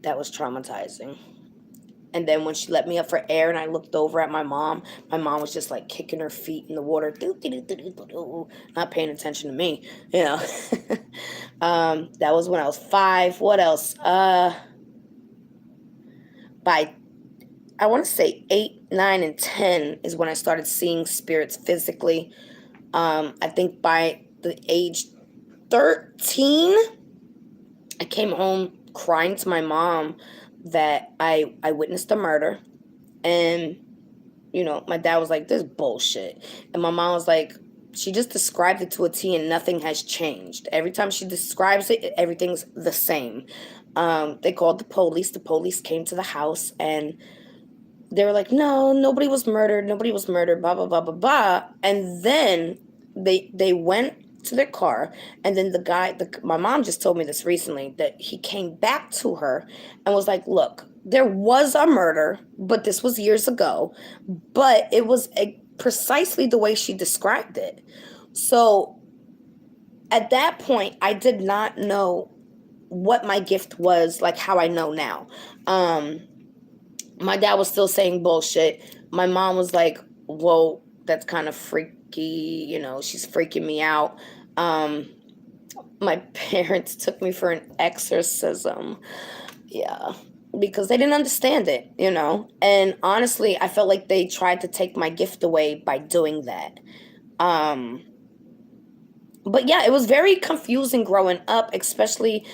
That was traumatizing. And then when she let me up for air and I looked over at my mom was just like kicking her feet in the water, not paying attention to me, That was when I was 5. What else? By, I want to say 8, 9, and 10 is when I started seeing spirits physically. I think by the age 13, I came home crying to my mom that I witnessed a murder. And, my dad was like, "This bullshit." And my mom was like, she just described it to a T and nothing has changed. Every time she describes it, everything's the same. They called the police. The police came to the house and they were like, "No, nobody was murdered. Nobody was murdered, blah, blah, blah, blah, blah." And then they went to their car, and then my mom just told me this recently, that he came back to her and was like, "Look, there was a murder, but this was years ago, but it was precisely the way she described it." So at that point, I did not know what my gift was, like how I know now. My dad was still saying bullshit. My mom was like, "Whoa, that's kind of freaky, she's freaking me out." My parents took me for an exorcism. Yeah, because they didn't understand it, And honestly, I felt like they tried to take my gift away by doing that. But yeah, it was very confusing growing up, especially,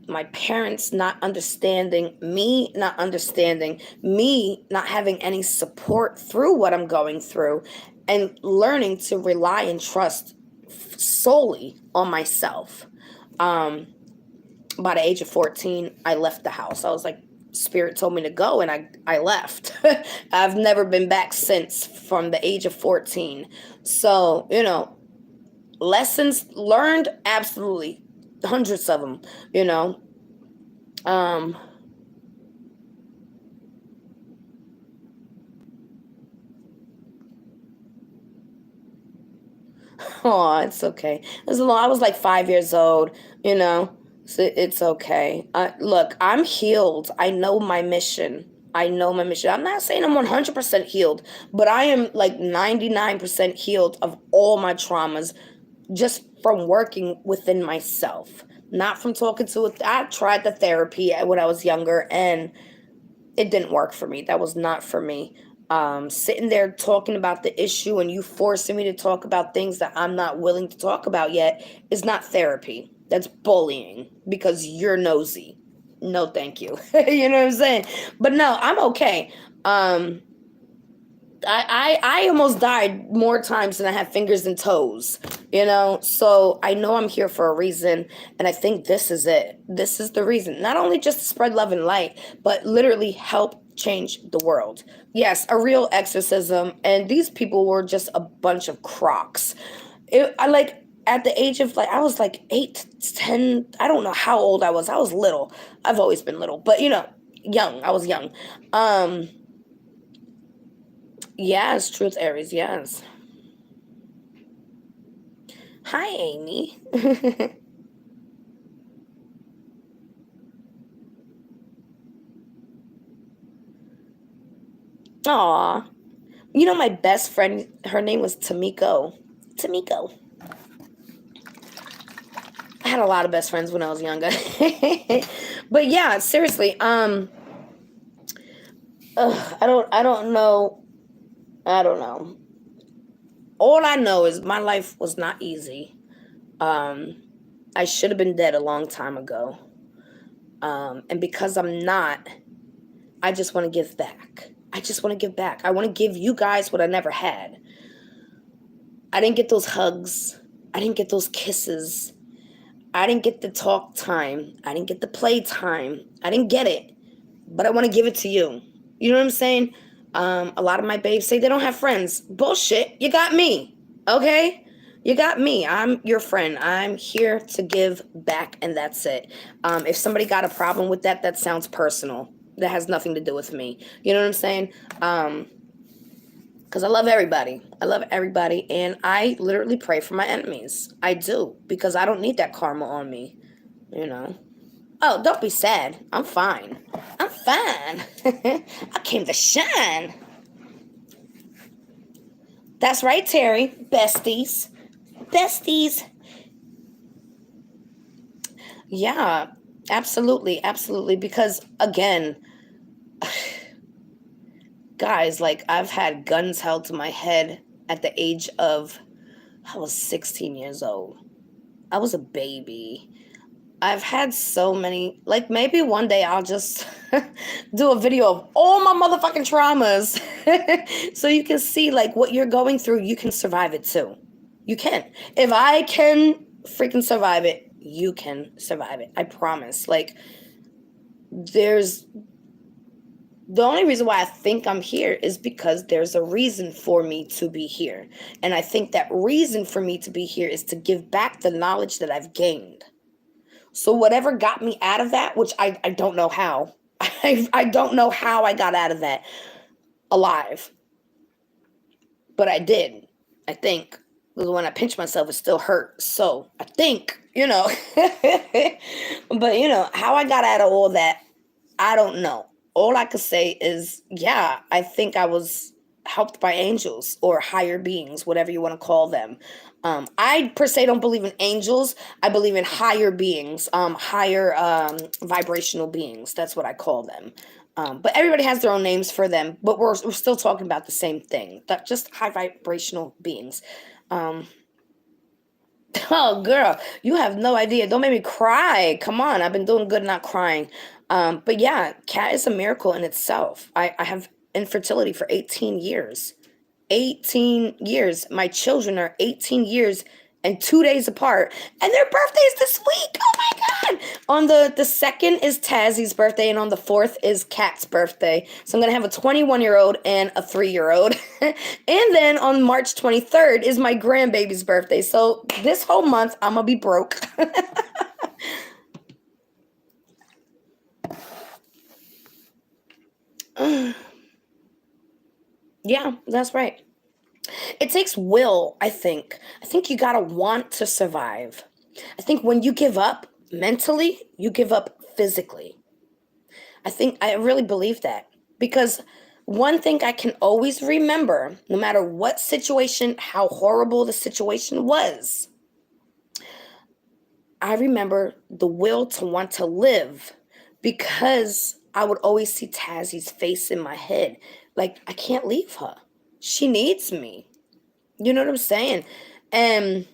my parents not understanding me, not having any support through what I'm going through, and learning to rely and trust solely on myself. By the age of 14, I left the house. I was like, Spirit told me to go, and I left. I've never been back since, from the age of 14. So, lessons learned, absolutely. Hundreds of them, Oh, it's okay. I was like 5 years old, you know. So it's okay. Look, I'm healed. I know my mission. I know my mission. I'm not saying I'm 100% healed, but I am like 99% healed of all my traumas just from working within myself, not from talking to it. I tried the therapy when I was younger and it didn't work for me. That was not for me. Sitting there talking about the issue and you forcing me to talk about things that I'm not willing to talk about yet is not therapy. That's bullying because you're nosy. No, thank you. You know what I'm saying? But no, I'm okay. Um, I almost died more times than I have fingers and toes, you know? So I know I'm here for a reason. And I think this is it. This is the reason. Not only just to spread love and light, but literally help change the world. Yes, a real exorcism. And these people were just a bunch of crocs. I like, at the age of like, I was like 8, 10. I don't know how old I was. I was little. I've always been little, but you know, young. I was young. Um, Yes, Truth Aries, yes. Hi, Amy. Aw. You know, my best friend, her name was Tamiko. Tamiko. I had a lot of best friends when I was younger. But yeah, seriously, I don't know. I don't know. All I know is my life was not easy. Um, I should have been dead a long time ago. And because I'm not, I just want to give back. I just want to give back. I want to give you guys what I never had. I didn't get those hugs. I didn't get those kisses. I didn't get the talk time. I didn't get the play time. I didn't get it. But I want to give it to you. You know what I'm saying? A lot of my babes say they don't have friends. Bullshit. You got me. Okay? You got me. I'm your friend. I'm here to give back, and that's it. If somebody got a problem with that, that sounds personal. That has nothing to do with me. You know what I'm saying? Because I love everybody. I love everybody. And I literally pray for my enemies. I do. Because I don't need that karma on me. You know? Oh, don't be sad. I'm fine. I'm fine. I came to shine. That's right, Terry. Besties. Besties. Yeah, absolutely. Absolutely. Because, again, guys, like, I've had guns held to my head at the age of, I was 16 years old. I was a baby. I've had so many, like maybe one day I'll just do a video of all my motherfucking traumas so you can see like what you're going through, you can survive it too. You can. If I can freaking survive it, you can survive it. I promise. Like there's the only reason why I think I'm here is because there's a reason for me to be here. And I think that reason for me to be here is to give back the knowledge that I've gained. So whatever got me out of that, which I don't know how. I don't know how I got out of that alive. But I did. I think. Because when I pinch myself, it still hurts. So I think, you know. But, you know, how I got out of all that, I don't know. All I could say is, yeah, I think I was helped by angels or higher beings, whatever you want to call them. I per se don't believe in angels. I believe in higher beings, higher vibrational beings. That's what I call them. But everybody has their own names for them. But we're still talking about the same thing. That just high vibrational beings. Um, Oh, girl, you have no idea. Don't make me cry. Come on, I've been doing good not crying. But yeah, cat is a miracle in itself. I have infertility for 18 years. 18 years. My children are 18 years and 2 days apart, and their birthdays this week. Oh my god! On the second is Tazzy's birthday, and on the fourth is Kat's birthday. So I'm gonna have a 21-year-old and a 3-year-old, and then on March 23rd is my grandbaby's birthday. So this whole month I'm gonna be broke. Yeah, that's right. It takes will, I think. I think you gotta want to survive. I think when you give up mentally, you give up physically. I really believe that. Because one thing I can always remember, no matter what situation, how horrible the situation was, I remember the will to want to live, because I would always see Tazzie's face in my head. Like, I can't leave her. She needs me. You know what I'm saying? And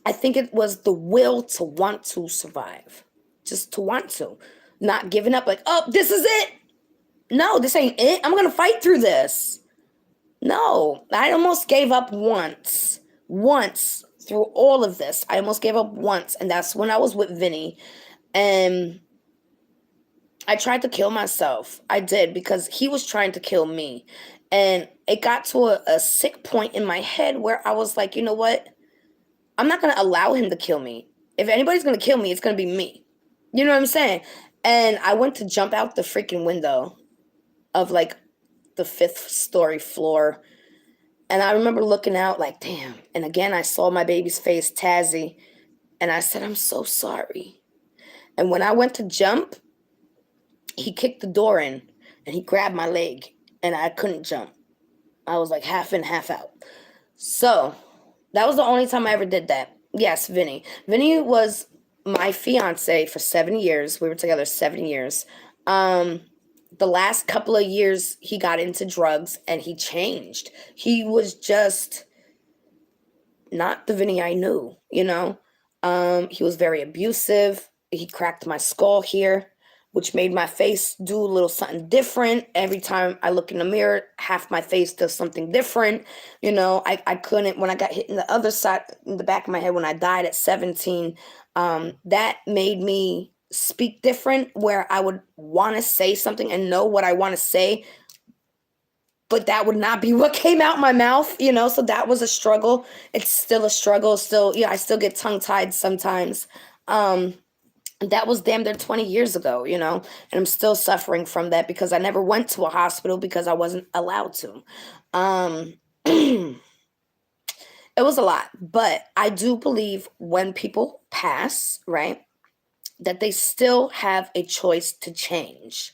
I think it was the will to want to survive. Just to want to. Not giving up, like, oh, this is it. No, this ain't it. I'm going to fight through this. No, I almost gave up once. Once through all of this. I almost gave up once. And that's when I was with Vinny. And I tried to kill myself. I did, because he was trying to kill me. And it got to a sick point in my head where I was like, you know what? I'm not going to allow him to kill me. If anybody's going to kill me, it's going to be me. You know what I'm saying? And I went to jump out the freaking window of like the 5th story floor. And I remember looking out like, damn. And again, I saw my baby's face, Tazzy. And I said, I'm so sorry. And when I went to jump, he kicked the door in and he grabbed my leg and I couldn't jump. I was like half in, half out. So that was the only time I ever did that. Yes, Vinny. Vinny was my fiance for 7 years. We were together 7 years. The last couple of years, he got into drugs and he changed. He was just not the Vinny I knew, you know? He was very abusive. He cracked my skull here, which made my face do a little something different. Every time I look in the mirror, half my face does something different. You know, I couldn't, when I got hit in the other side, in the back of my head, when I died at 17, that made me speak different, where I would want to say something and know what I want to say, but that would not be what came out my mouth, you know? So that was a struggle. It's still a struggle. Still, yeah, I still get tongue-tied sometimes. That was damn near 20 years ago, you know, and I'm still suffering from that because I never went to a hospital because I wasn't allowed to. It was a lot, but I do believe when people pass, right, that they still have a choice to change,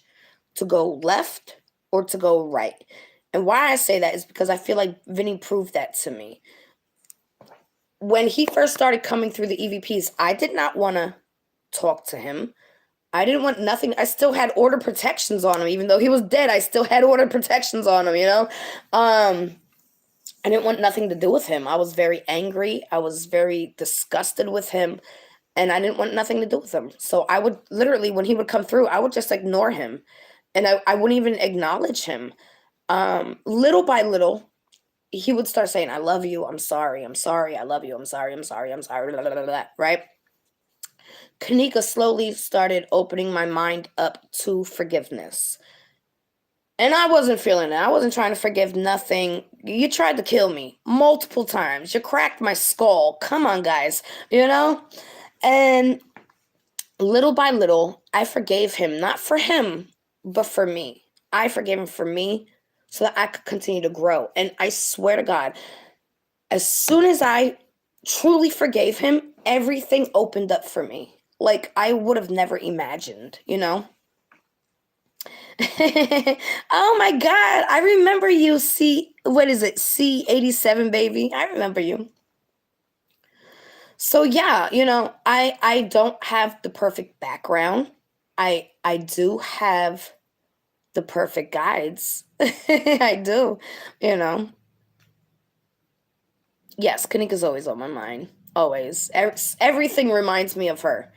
to go left or to go right. And why I say that is because I feel like Vinny proved that to me. When he first started coming through the EVPs, I did not want to talk to him. I didn't want nothing. I still had order protections on him. Even though he was dead, I still had order protections on him, you know? I didn't want nothing to do with him. I was very angry. I was very disgusted with him. And I didn't want nothing to do with him. So I would literally, when he would come through, I would just ignore him. And I wouldn't even acknowledge him. Little by little, he would start saying, I love you. I'm sorry. I'm sorry. I love you. I'm sorry. I'm sorry. I'm sorry. Blah, blah, blah, blah, right? Kanika slowly started opening my mind up to forgiveness. And I wasn't feeling it. I wasn't trying to forgive nothing. You tried to kill me multiple times. You cracked my skull. Come on, guys. You know? And little by little, I forgave him. Not for him, but for me. I forgave him for me so that I could continue to grow. And I swear to God, as soon as I truly forgave him, everything opened up for me. Like I would have never imagined, you know? Oh my God. I remember you, what is it? C87, baby. I remember you. So yeah, you know, I don't have the perfect background. I do have the perfect guides. I do, you know. Yes, Kanika's always on my mind. Always. Everything reminds me of her.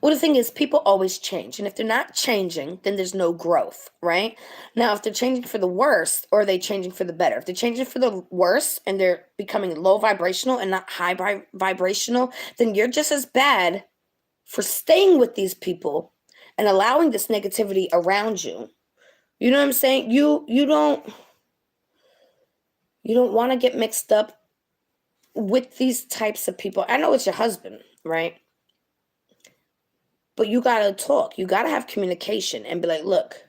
Well, the thing is, people always change. And if they're not changing, then there's no growth, right? Now, if they're changing for the worse, or are they changing for the better? If they're changing for the worse and they're becoming low vibrational and not high vibrational, then you're just as bad for staying with these people and allowing this negativity around you. You know what I'm saying? You don't want to get mixed up with these types of people. I know it's your husband, right? But you got to talk. You got to have communication and be like, look,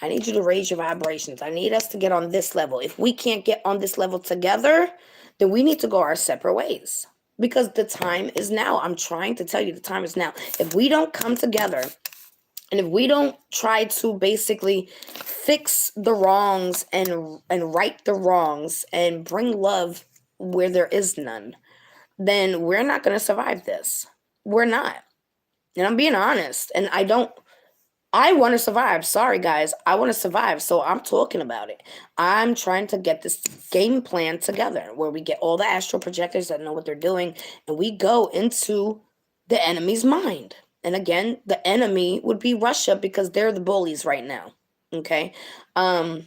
I need you to raise your vibrations. I need us to get on this level. If we can't get on this level together, then we need to go our separate ways. Because the time is now. I'm trying to tell you the time is now. If we don't come together, and if we don't try to basically fix the wrongs and right the wrongs and bring love where there is none, then we're not going to survive this. We're not. And I'm being honest. And I want to survive. Sorry, guys. I want to survive. So I'm talking about it. I'm trying to get this game plan together where we get all the astral projectors that know what they're doing and we go into the enemy's mind. And again, the enemy would be Russia because they're the bullies right now. Okay? And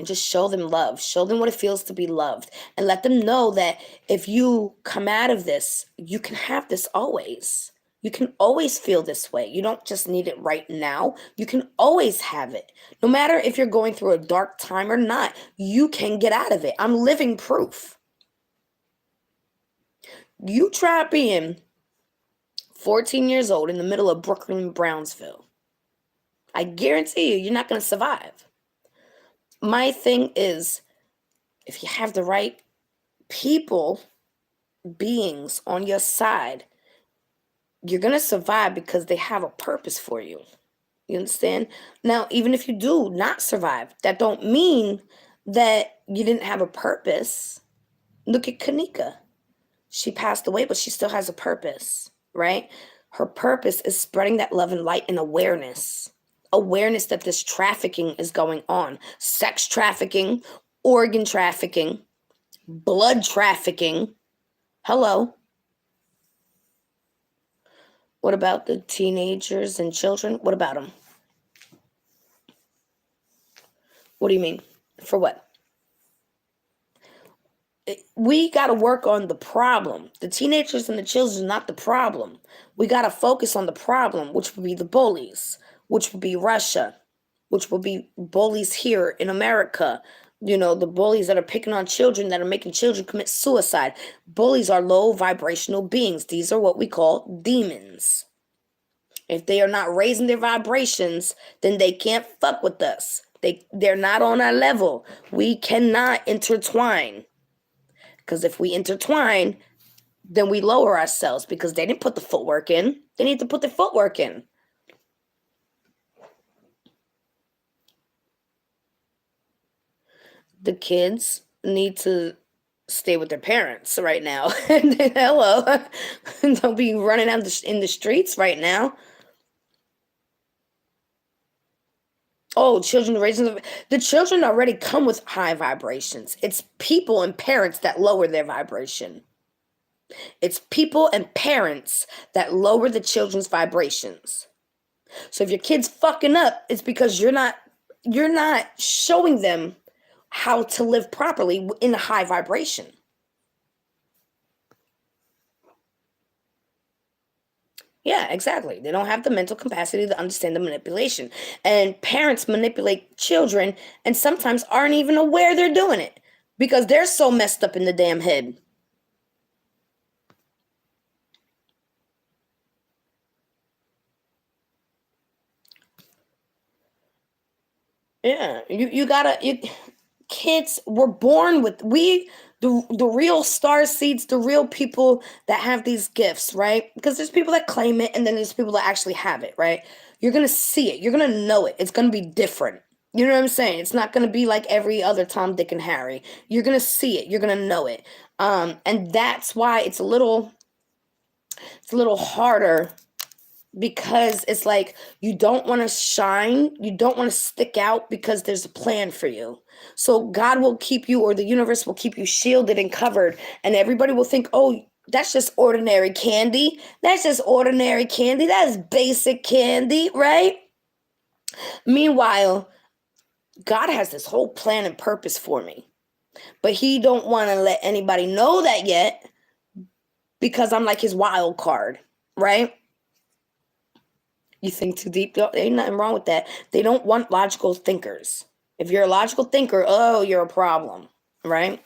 just show them love. Show them what it feels to be loved. And let them know that if you come out of this, you can have this always. You can always feel this way. You don't just need it right now. You can always have it. No matter if you're going through a dark time or not, you can get out of it. I'm living proof. You try being 14 years old in the middle of Brooklyn, Brownsville. I guarantee you're not going to survive. My thing is, if you have the right people, beings on your side, you're going to survive because they have a purpose for you. You understand? Now, even if you do not survive, that don't mean that you didn't have a purpose. Look at Kanika. She passed away, but she still has a purpose, right? Her purpose is spreading that love and light and awareness. Awareness that this trafficking is going on. Sex trafficking, organ trafficking, blood trafficking. Hello. What about the teenagers and children? What about them? What do you mean? For what? We got to work on the problem. The teenagers and the children are not the problem. We got to focus on the problem, which would be the bullies, which would be Russia, which would be bullies here in America. You know, the bullies that are picking on children, that are making children commit suicide. Bullies are low vibrational beings. These are what we call demons. If they are not raising their vibrations, then they can't fuck with us. They're not on our level. We cannot intertwine. Because if we intertwine, then we lower ourselves because they didn't put the footwork in. They need to put the footwork in. The kids need to stay with their parents right now. Hello. Don't be running out in the streets right now. Oh, children raising the children already come with high vibrations. It's people and parents that lower their vibration. It's people and parents that lower the children's vibrations. So if your kid's fucking up, it's because you're not showing them how to live properly in a high vibration. Yeah, exactly. They don't have the mental capacity to understand the manipulation. And parents manipulate children and sometimes aren't even aware they're doing it because they're so messed up in the damn head. Yeah, kids were born with the real star seeds, the real people that have these gifts, right? Because there's people that claim it and then there's people that actually have it, right? You're going to see it. You're going to know it. It's going to be different. You know what I'm saying? It's not going to be like every other Tom, Dick, and Harry. You're going to see it. You're going to know it. And that's why it's a little harder because it's like you don't want to shine, you don't want to stick out because there's a plan for you. So God will keep you, or the universe will keep you shielded and covered, and everybody will think, oh, that's just ordinary candy. That's just ordinary candy. That's basic candy, right? Meanwhile, God has this whole plan and purpose for me, but he don't want to let anybody know that yet because I'm like his wild card, right? You think too deep. Ain't nothing wrong with that. They don't want logical thinkers. If you're a logical thinker, oh, you're a problem, right?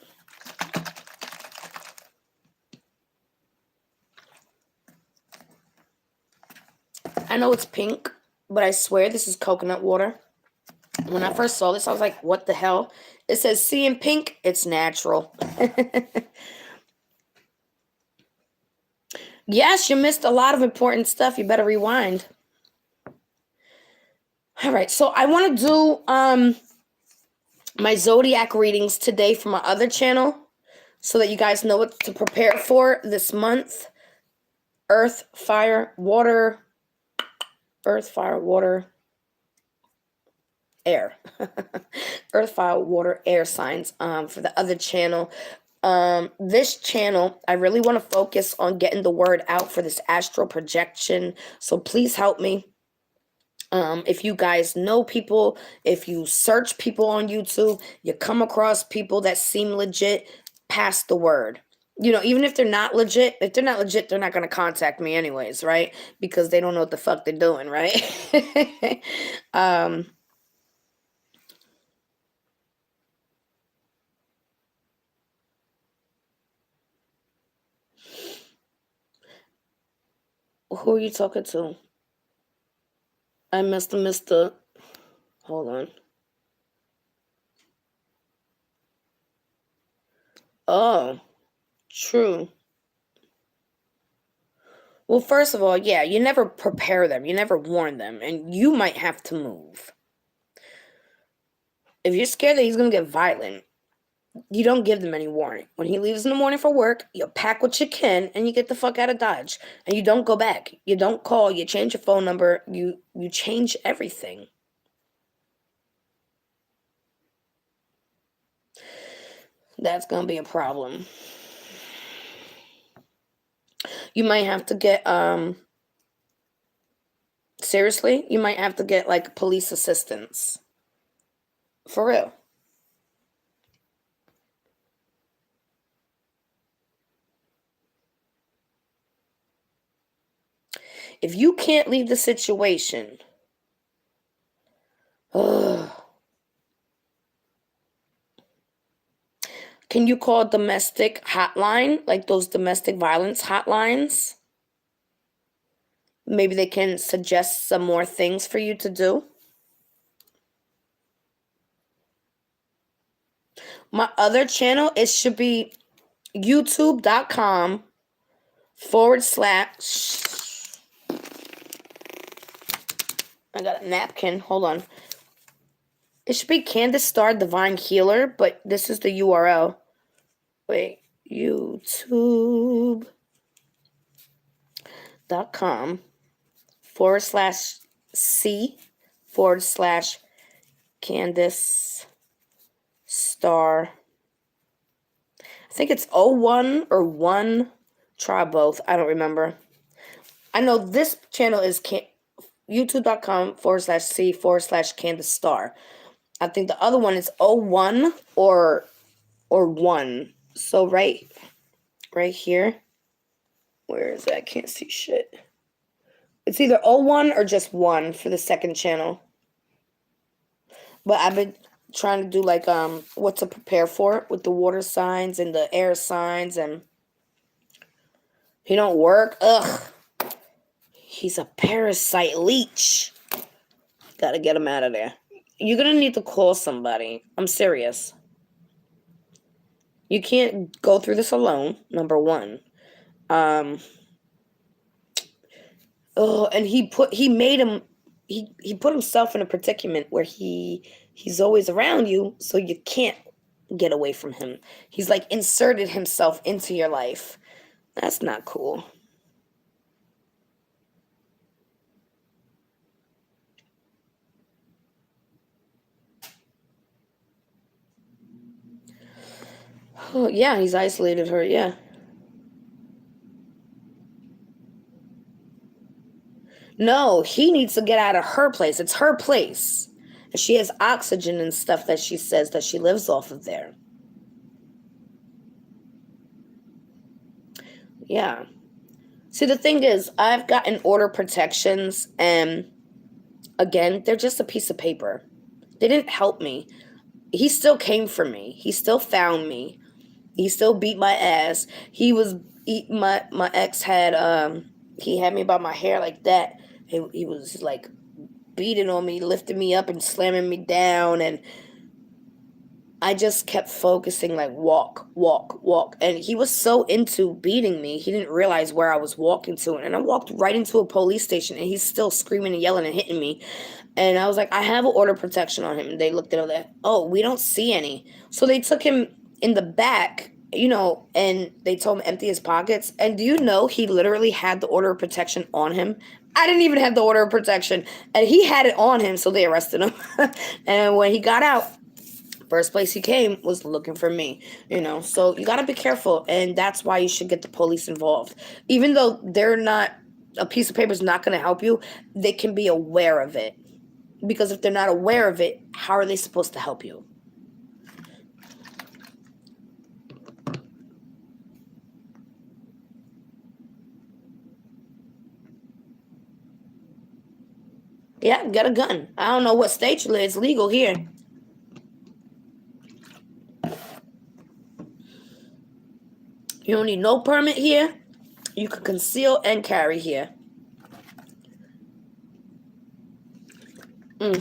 I know it's pink, but I swear this is coconut water. When I first saw this, I was like, what the hell? It says seeing pink, it's natural. Yes, you missed a lot of important stuff. You better rewind. All right, so I want to do my zodiac readings today for my other channel so that you guys know what to prepare for this month. Earth, fire, water. Earth, fire, water, air. Earth, fire, water, air signs for the other channel. This channel, I really want to focus on getting the word out for this astral projection. So please help me. If you guys know people, if you search people on YouTube, you come across people that seem legit, pass the word. You know, even if they're not legit, they're not going to contact me anyways, right? Because they don't know what the fuck they're doing, right? Who are you talking to? I must have missed the... Hold on. Oh, true. Well, first of all, yeah, you never prepare them. You never warn them. And you might have to move. If you're scared that he's going to get violent, you don't give them any warning. When he leaves in the morning for work, you pack what you can and you get the fuck out of Dodge. And you don't go back. You don't call. You change your phone number. You change everything. That's going to be a problem. You might have to get, seriously, you might have to get, like, police assistance. For real. If you can't leave the situation, can you call a domestic hotline, like those domestic violence hotlines? Maybe they can suggest some more things for you to do. My other channel, it should be youtube.com/ I got a napkin. Hold on. It should be Kandis Starr Divine Healer, but this is the URL. Wait, youtube.com/ C/ Kandis Starr. I think it's 01 or 1. Try both. I don't remember. I know this channel is youtube.com/ C/ Kandis Starr. I think the other one is 01 or 1. So right here. Where is that? I can't see shit. It's either 01 or just 1 for the second channel. But I've been trying to do like what to prepare for with the water signs and the air signs, and he don't work. Ugh. He's a parasite leech. Gotta get him out of there. You're gonna need to call somebody. I'm serious. You can't go through this alone, number one. And he put himself in a predicament where he's always around you, so you can't get away from him. He's like inserted himself into your life. That's not cool. Oh, yeah, he's isolated her, yeah. No, he needs to get out of her place. It's her place. And she has oxygen and stuff that she says that she lives off of there. Yeah. See, the thing is, I've gotten order protections, and again, they're just a piece of paper. They didn't help me. He still came for me. He still found me. He still beat my ass. My ex had he had me by my hair like that. He was like beating on me, lifting me up and slamming me down, and I just kept focusing, like, walk, walk, walk. And he was so into beating me, he didn't realize where I was walking to. And I walked right into a police station, and he's still screaming and yelling and hitting me. And I was like, I have an order of protection on him. And they looked at it, oh, we don't see any. So they took him in the back, you know, and they told him empty his pockets. And do you know he literally had the order of protection on him? I didn't even have the order of protection. And he had it on him, so they arrested him. And when he got out, first place he came was looking for me, you know. So you got to be careful, and that's why you should get the police involved. Even though they're not, a piece of paper is not going to help you, they can be aware of it. Because if they're not aware of it, how are they supposed to help you? Yeah, get a gun. I don't know what state you live. It's legal here. You don't need no permit here. You can conceal and carry here. I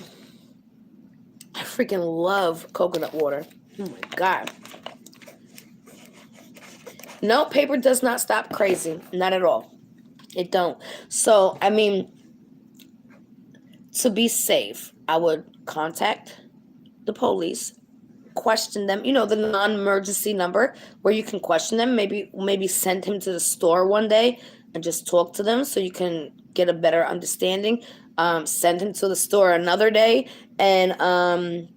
freaking love coconut water. Oh my God. No, paper does not stop crazy. Not at all. It don't. So, I mean, to be safe, I would contact the police, question them, you know, the non-emergency number where you can question them, maybe send him to the store one day and just talk to them so you can get a better understanding. Send him to the store another day and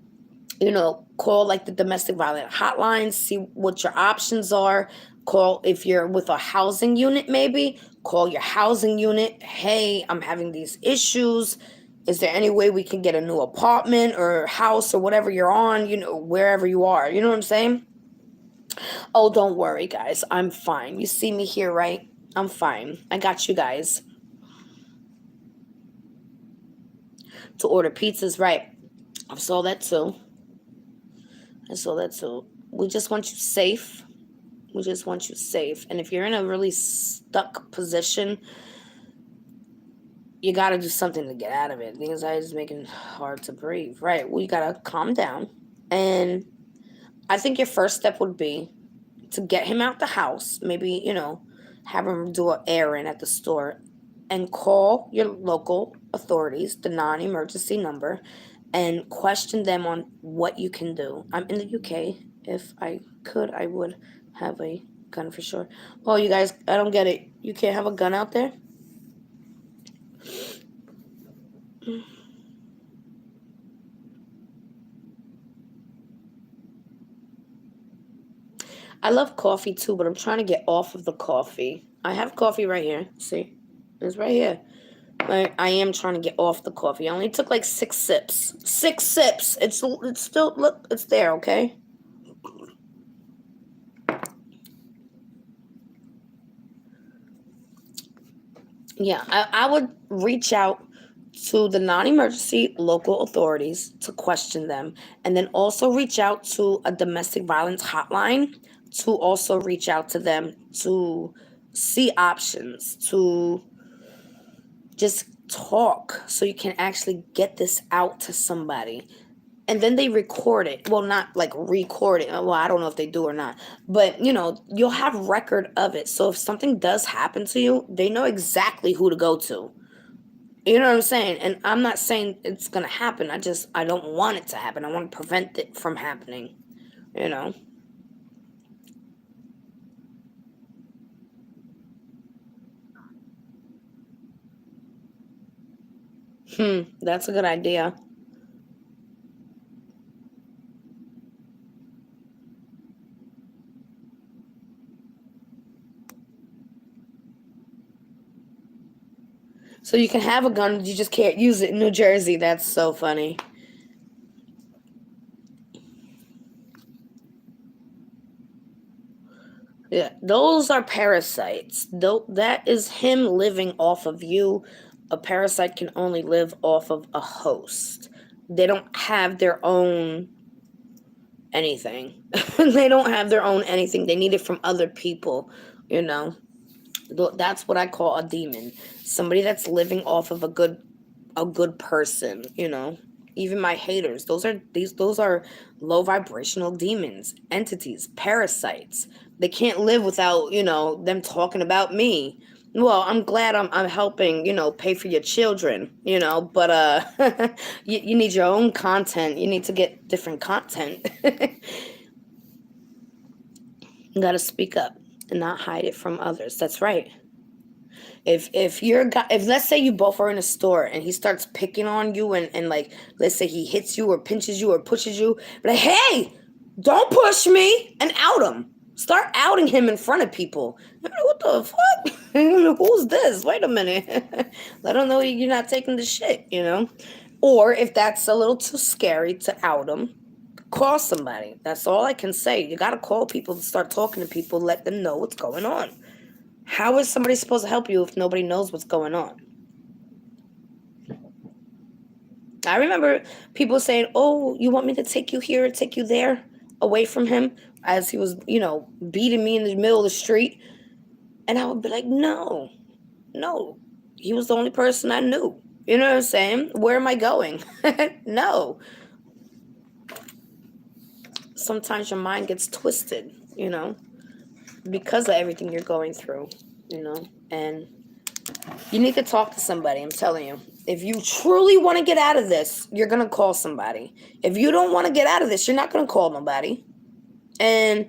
you know, call like the domestic violence hotline, see what your options are. Call if you're with a housing unit, maybe call your housing unit. Hey, I'm having these issues. Is there any way we can get a new apartment or house or whatever you're on, you know, wherever you are? You know what I'm saying? Oh, don't worry, guys. I'm fine. You see me here, right? I'm fine. I got you guys. To order pizzas, right? I saw that too. We just want you safe. We just want you safe. And if you're in a really stuck position, you got to do something to get out of it. The anxiety is making it hard to breathe. Right. We got to calm down. And I think your first step would be to get him out the house. Maybe, you know, have him do an errand at the store and call your local authorities, the non-emergency number, and question them on what you can do. I'm in the UK. If I could, I would have a gun for sure. Oh, you guys, I don't get it. You can't have a gun out there? I love coffee too, but I'm trying to get off of the coffee. I have coffee right here. See? It's right here. But I am trying to get off the coffee. I only took like 6 sips. 6 sips. It's still, look, it's there, okay? Yeah, I would reach out to the non-emergency local authorities to question them, and then also reach out to a domestic violence hotline to also reach out to them to see options, to just talk so you can actually get this out to somebody. And then they record it. Well, not like record it. Well, I don't know if they do or not. But, you know, you'll have record of it. So if something does happen to you, they know exactly who to go to. You know what I'm saying? And I'm not saying it's going to happen. I don't want it to happen. I want to prevent it from happening. You know? That's a good idea. So you can have a gun, you just can't use it in New Jersey. That's so funny. Yeah, those are parasites. Though that is him living off of you. A parasite can only live off of a host. They don't have their own anything. They don't have their own anything. They need it from other people, you know. That's what I call a demon. Somebody that's living off of a good a good person, you know. Even my haters, those are low vibrational demons, entities, parasites. They can't live without, you know, them talking about me. Well, I'm glad I'm helping, you know, pay for your children, you know, but you need your own content. You need to get different content. You got to speak up and not hide it from others. That's right. If you're a guy, if let's say you both are in a store and he starts picking on you and like let's say he hits you or pinches you or pushes you, like, hey, don't push me, and out him. Start outing him in front of people. What the fuck? Who's this? Wait a minute. Let him know you're not taking the shit, you know? Or if that's a little too scary to out him, call somebody. That's all I can say. You gotta call people, start talking to people, let them know what's going on. How is somebody supposed to help you if nobody knows what's going on? I remember people saying, oh, you want me to take you here, take you there, away from him, as he was, you know, beating me in the middle of the street. And I would be like, no. He was the only person I knew. You know what I'm saying? Where am I going? No. Sometimes your mind gets twisted, you know, because of everything you're going through, you know, and you need to talk to somebody. I'm telling you. If you truly want to get out of this, you're going to call somebody. If you don't want to get out of this, you're not going to call nobody. And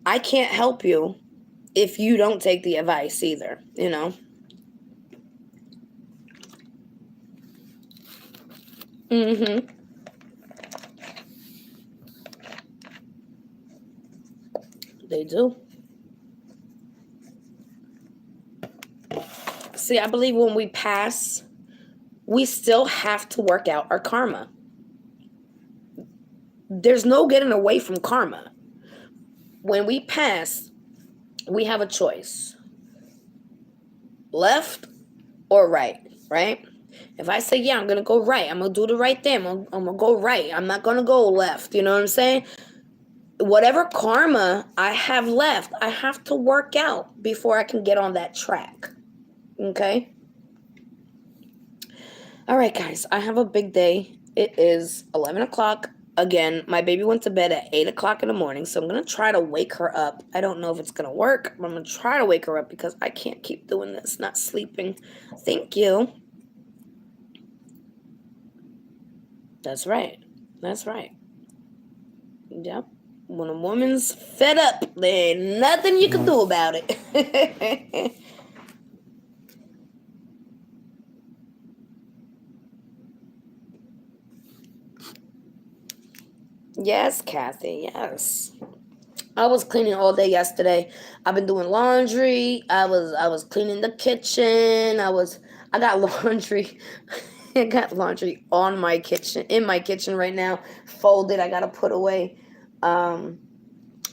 I can't help you if you don't take the advice either, you know? Mm-hmm. They do. See, I believe when we pass, we still have to work out our karma. There's no getting away from karma. When we pass, we have a choice. Left or right, right? If I say, yeah, I'm going to go right, I'm going to do the right thing, I'm going to go right, I'm not going to go left, you know what I'm saying? Whatever karma I have left, I have to work out before I can get on that track, okay? All right, guys, I have a big day. It is 11 o'clock. Again, my baby went to bed at 8 o'clock in the morning, so I'm going to try to wake her up. I don't know if it's going to work, but I'm going to try to wake her up because I can't keep doing this, not sleeping. Thank you. That's right. That's right. Yep. When a woman's fed up, there ain't nothing you can do about it. Yes, Kathy, yes. I was cleaning all day yesterday. I've been doing laundry. I was cleaning the kitchen. I got laundry. I got laundry on my kitchen, in my kitchen right now, folded. I gotta put away. Um,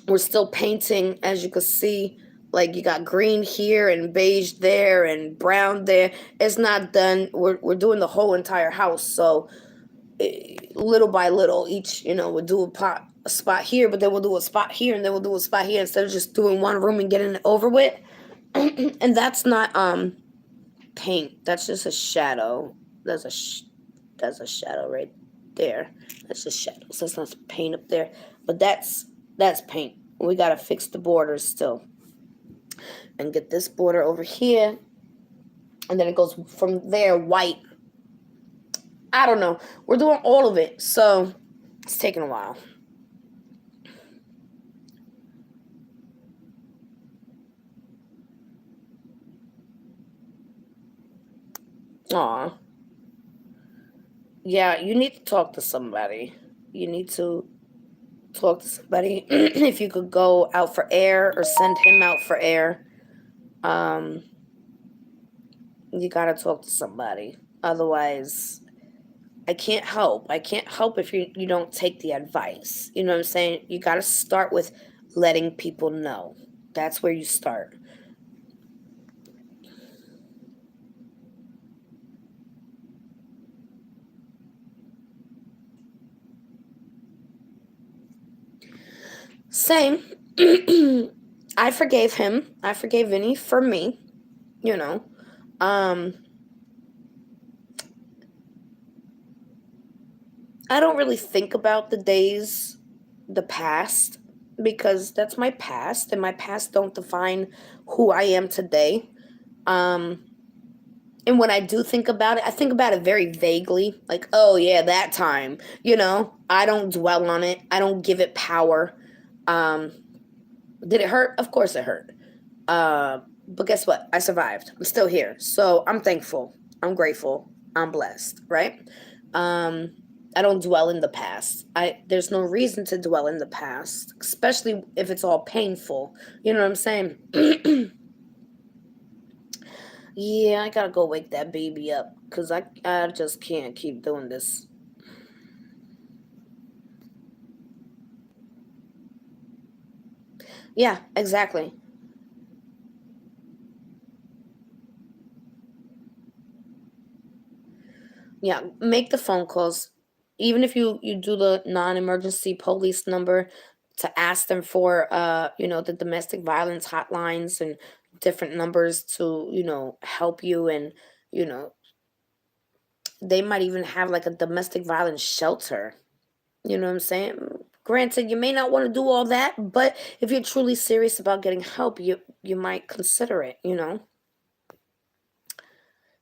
we're still painting, as you can see. Like you got green here and beige there and brown there. It's not done. We're doing the whole entire house. So little by little, each, you know, we'll do a spot here, but then we'll do a spot here, and then we'll do a spot here instead of just doing one room and getting it over with. And that's not paint. That's just a shadow. That's a shadow right there. That's just shadow. So it's not paint up there, but that's paint. We gotta fix the borders still, and get this border over here, and then it goes from there white. I don't know. We're doing all of it, so it's taking a while. Aw. Yeah, you need to talk to somebody. You need to talk to somebody. If you could go out for air or send him out for air, um, you gotta talk to somebody. Otherwise, I can't help. I can't help if you don't take the advice. You know what I'm saying? You gotta start with letting people know. That's where you start. Same. I forgave him. I forgave Vinny for me, you know. Um I don't really think about the past, because that's my past, and my past don't define who I am today. Um, and when I do think about it, I think about it very vaguely, like, oh yeah, that time. I don't dwell on it. I don't give it power. Um, did it hurt? Of course it hurt. But guess what? I survived. I'm still here. So I'm thankful. I'm grateful. I'm blessed, right? Um, I don't dwell in the past. There's no reason to dwell in the past, especially if it's all painful. You know what I'm saying? Yeah, I gotta go wake that baby up, because I just can't keep doing this. Yeah, exactly. Yeah, make the phone calls. Even if you do the non-emergency police number, to ask them for the domestic violence hotlines and different numbers to, help you, and you know, they might even have like a domestic violence shelter. You know what I'm saying? Granted, you may not want to do all that, but if you're truly serious about getting help, you might consider it.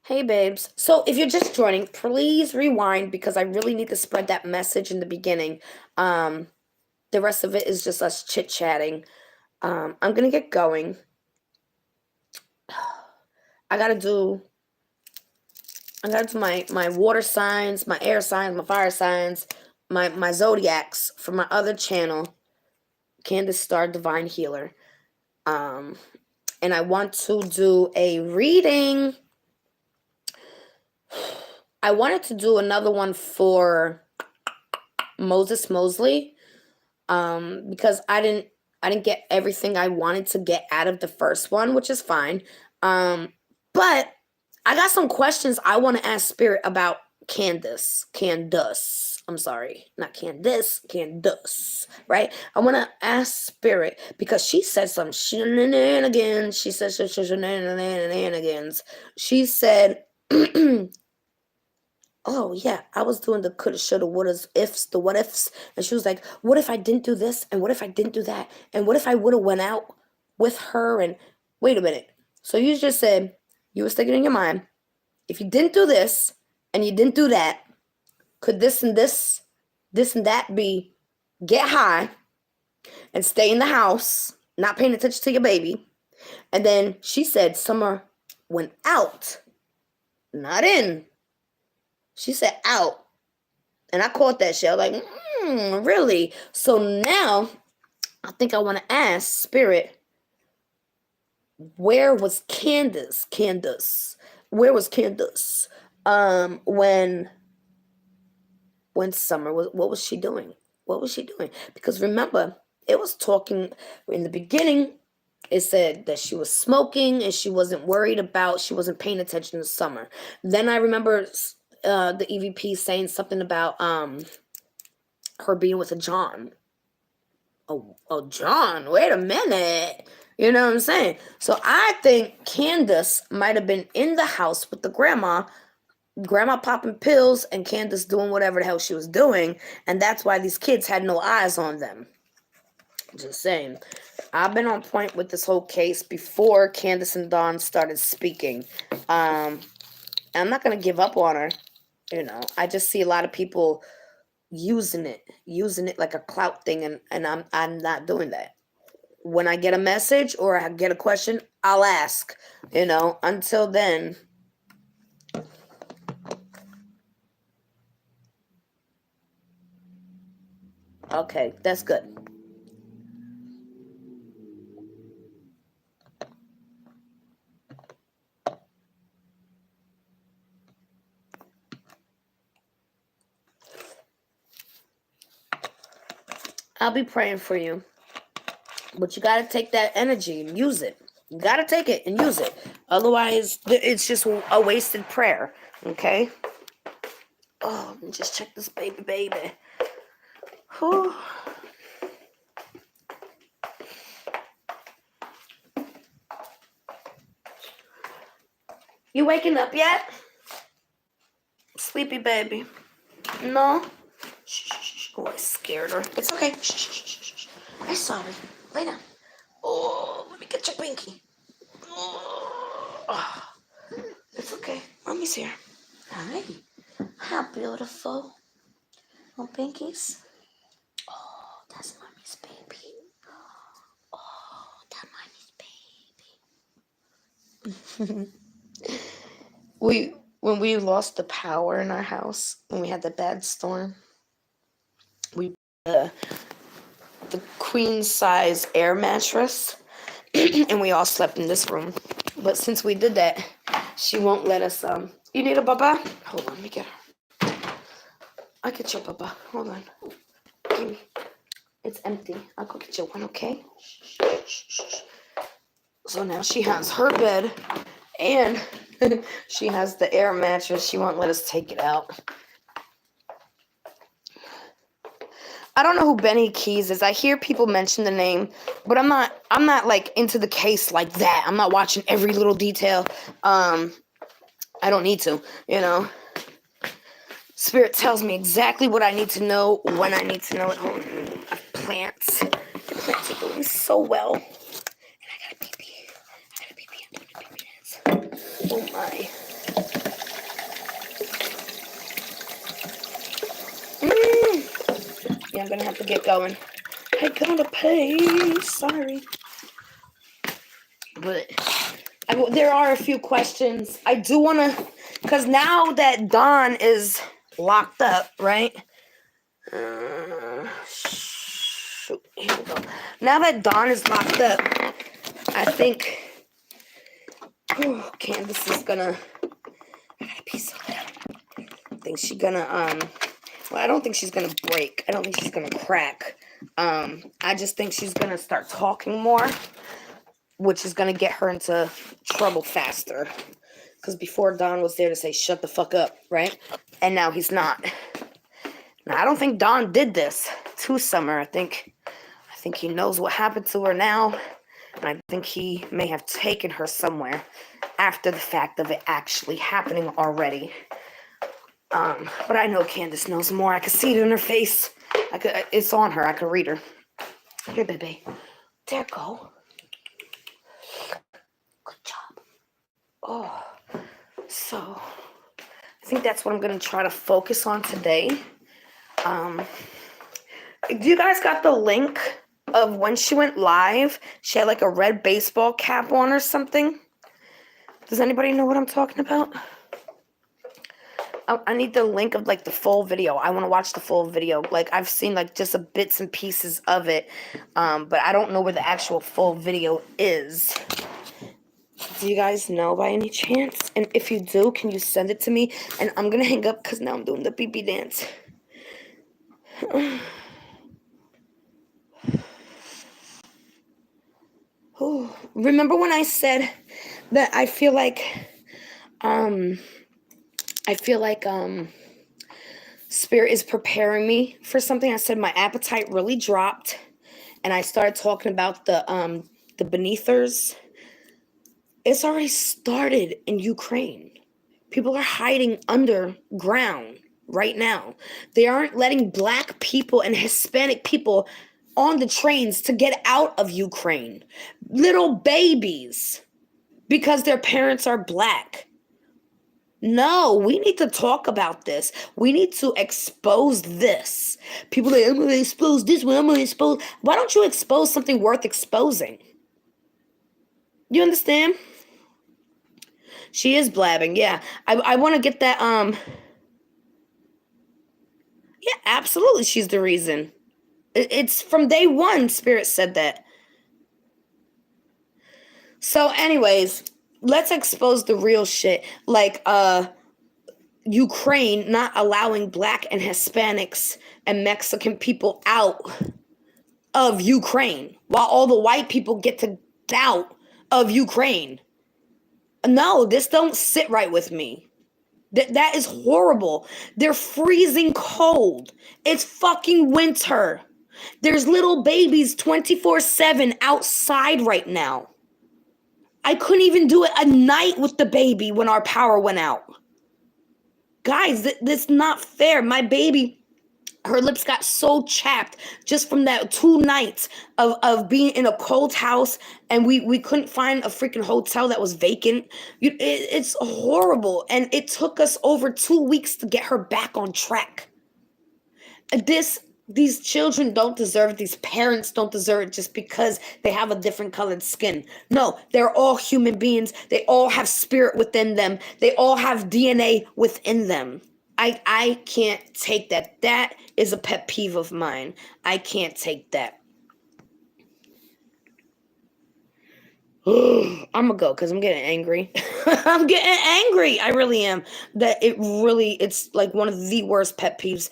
Hey, babes. So, if you're just joining, please rewind, because I really need to spread that message in the beginning. Um, the rest of it is just us chit chatting. I'm gonna get going. I gotta do. I gotta do my water signs, my air signs, my fire signs, my zodiacs for my other channel, Kandis Starr Divine Healer. Um, and I want to do a reading. I wanted to do another one for Moses Mosley, because I didn't get everything I wanted to get out of the first one, which is fine. But I got some questions I want to ask Spirit about Candace. I'm sorry, not Candice, Candace, right? I want to ask Spirit, because she said some shenanigans. She said shenanigans. She said, oh yeah, I was doing the coulda, shoulda, woulda, ifs, the what ifs, and she was like, what if I didn't do this, and what if I didn't do that, and what if I would have went out with her, and wait a minute. So you just said, you was thinking in your mind, if you didn't do this and you didn't do that, could this and that be get high and stay in the house, not paying attention to your baby? And then she said Summer went out, not in. She said out. And I caught that shit. I was like, really? So now I think I want to ask Spirit, where was Candace? Where was Candace? When Summer was, what was she doing? What was she doing? Because remember, it was talking in the beginning. It said that she was smoking and she wasn't worried about, she wasn't paying attention to Summer. Then I remember the EVP saying something about her being with a John. Oh, John, wait a minute. You know what I'm saying? So I think Candace might have been in the house with the grandma popping pills, and Candace doing whatever the hell she was doing, and that's why these kids had no eyes on them. Just saying. I've been on point with this whole case before Candace and Dawn started speaking. I'm not gonna give up on her. I just see a lot of people using it like a clout thing, and I'm not doing that. When I get a message or I get a question, I'll ask. Until then. Okay, that's good. I'll be praying for you. But you got to take that energy and use it. You got to take it and use it. Otherwise, it's just a wasted prayer. Okay? Oh, let me just check this baby. Whew. You waking up yet? Sleepy baby. No? Oh, I scared her. It's okay. Shh, shh, shh, shh. I'm sorry. Lay down. Oh, let me get your pinky. Oh, it's okay. Mommy's here. Hi. How beautiful. Oh, pinkies. Oh, that's mommy's baby. Oh, that's mommy's baby. When we lost the power in our house, when we had the bad storm, we the queen size air mattress and we all slept in this room. But since we did that, she won't let us you need a baba? Hold on, let me get her. I'll get your baba. Hold on. Give me. It's empty. I'll go get you one, okay? So now she has her bed and she has the air mattress. She won't let us take it out. I don't know who Benny Keys is. I hear people mention the name, but I'm not like into the case like that. I'm not watching every little detail. I don't need to, you know. Spirit tells me exactly what I need to know when I need to know it. Hold on. Plants. The plants are doing so well. And I got a pee-pee. I'm doing a pee-pee dance. Oh my. Yeah, I'm gonna have to get going. I gotta pay. Sorry. But there are a few questions. I do wanna, because now that Dawn is locked up, right? Shoot, here we go. Now that Dawn is locked up, I think Candace is gonna. I gotta pee so bad. I think she's gonna well, I don't think she's gonna break. I don't think she's gonna crack. I just think she's gonna start talking more, which is gonna get her into trouble faster. Because before Don was there to say, shut the fuck up, right? And now he's not. Now, I don't think Don did this to Summer. I think he knows what happened to her now. And I think he may have taken her somewhere after the fact of it actually happening already. But I know Candace knows more. I could see it in her face. It's on her. I could read her. Here, baby. There go. Good job. Oh, so I think that's what I'm going to try to focus on today. Do you guys got the link of when she went live? She had like a red baseball cap on or something. Does anybody know what I'm talking about? I need the link of like the full video. I want to watch the full video. Like I've seen like just a bits and pieces of it, but I don't know where the actual full video is. Do you guys know by any chance? And if you do, can you send it to me? And I'm gonna hang up because now I'm doing the BB dance. Oh, remember when I said that I feel like Spirit is preparing me for something? I said my appetite really dropped, and I started talking about the beneathers. It's already started in Ukraine. People are hiding underground right now. They aren't letting Black people and Hispanic people on the trains to get out of Ukraine. Little babies, because their parents are Black. No, we need to talk about this. We need to expose this. People are like, I'm going to expose this one. I'm going to expose. Why don't you expose something worth exposing? You understand? She is blabbing. Yeah. I want to get that. Yeah, absolutely. She's the reason. It's from day one. Spirit said that. So anyways, let's expose the real shit. Like, Ukraine not allowing Black and Hispanics and Mexican people out of Ukraine while all the white people get to get out of Ukraine. No, this don't sit right with me. That is horrible. They're freezing cold. It's fucking winter. There's little babies 24/7 outside right now. I couldn't even do it a night with the baby when our power went out. Guys, this is not fair. My baby Her lips got so chapped just from that 2 nights of being in a cold house, and we couldn't find a freaking hotel that was vacant. It's horrible, and it took us over 2 weeks to get her back on track. These children don't deserve it. These parents don't deserve it just because they have a different colored skin. No, they're all human beings. They all have spirit within them. They all have DNA within them. I can't take that. That is a pet peeve of mine. I can't take that. I'm gonna go because I'm getting angry. I'm getting angry. I really am. It's like one of the worst pet peeves.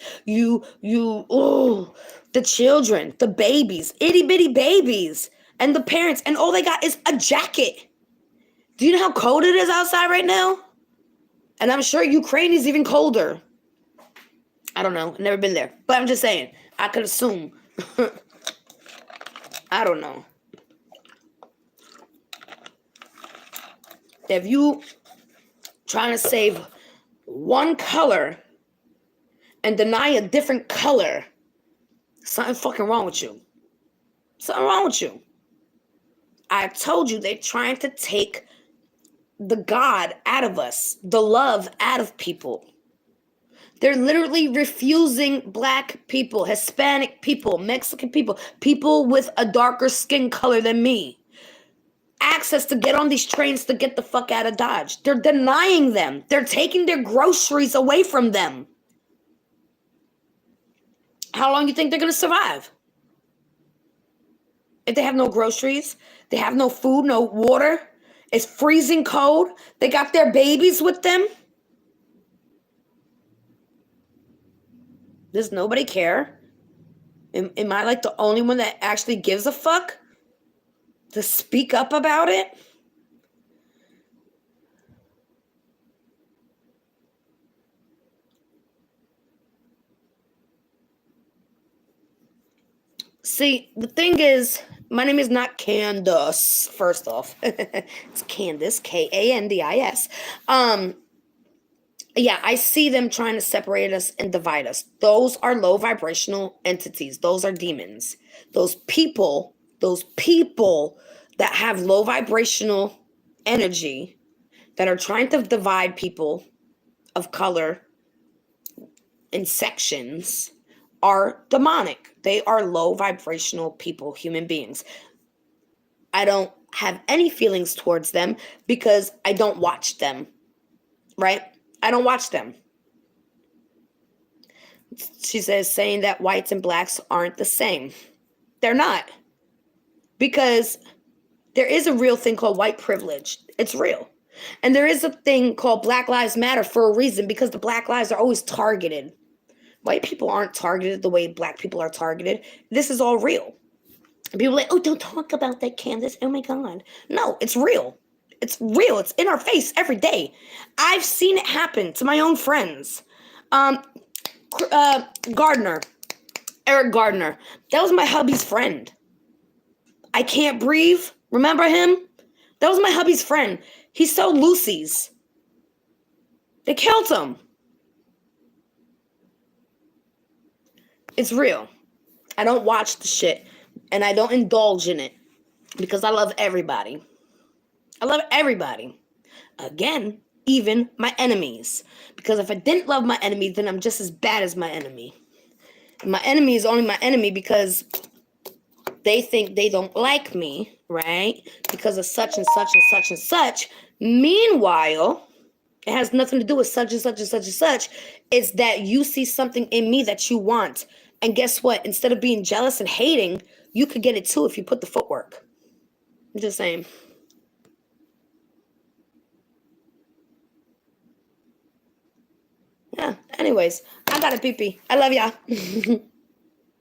The children, the babies, itty bitty babies, and the parents, and all they got is a jacket. Do you know how cold it is outside right now? And I'm sure Ukraine is even colder. I don't know. I've never been there. But I'm just saying. I could assume. I don't know. If you trying to save one color and deny a different color, something fucking wrong with you. Something wrong with you. I told you they're trying to take the God out of us, the love out of people. They're literally refusing black people, Hispanic people, Mexican people, people with a darker skin color than me, access to get on these trains to get the fuck out of Dodge. They're denying them. They're taking their groceries away from them. How long do you think they're going to survive? If they have no groceries, they have no food, no water, it's freezing cold, they got their babies with them. Does nobody care? Am I like the only one that actually gives a fuck to speak up about it? See, the thing is, my name is not Candace, first off. It's Candice, Kandis. Yeah, I see them trying to separate us and divide us. Those are low vibrational entities. Those are demons. Those people that have low vibrational energy that are trying to divide people of color in sections are demonic. They are low vibrational people, human beings. I don't have any feelings towards them because I don't watch them, right? I don't watch them. She says, saying that whites and blacks aren't the same. They're not. Because there is a real thing called white privilege. It's real. And there is a thing called Black Lives Matter for a reason, because the black lives are always targeted. White people aren't targeted the way black people are targeted. This is all real. People are like, oh, don't talk about that, Candace. Oh my God. No, it's real. It's real. It's in our face every day. I've seen it happen to my own friends. Gardner, Eric Gardner. That was my hubby's friend. I Can't Breathe. Remember him? That was my hubby's friend. He sold Lucy's. They killed him. It's real. I don't watch the shit, and I don't indulge in it because I love everybody. I love everybody. Again, even my enemies. Because if I didn't love my enemy, then I'm just as bad as my enemy. And my enemy is only my enemy because they think they don't like me, right? Because of such and such and such and such. Meanwhile, it has nothing to do with such and such and such and such. It's that you see something in me that you want. And guess what? Instead of being jealous and hating, you could get it too if you put the footwork. I'm just saying. Yeah, anyways, I got a pee-pee. I love y'all.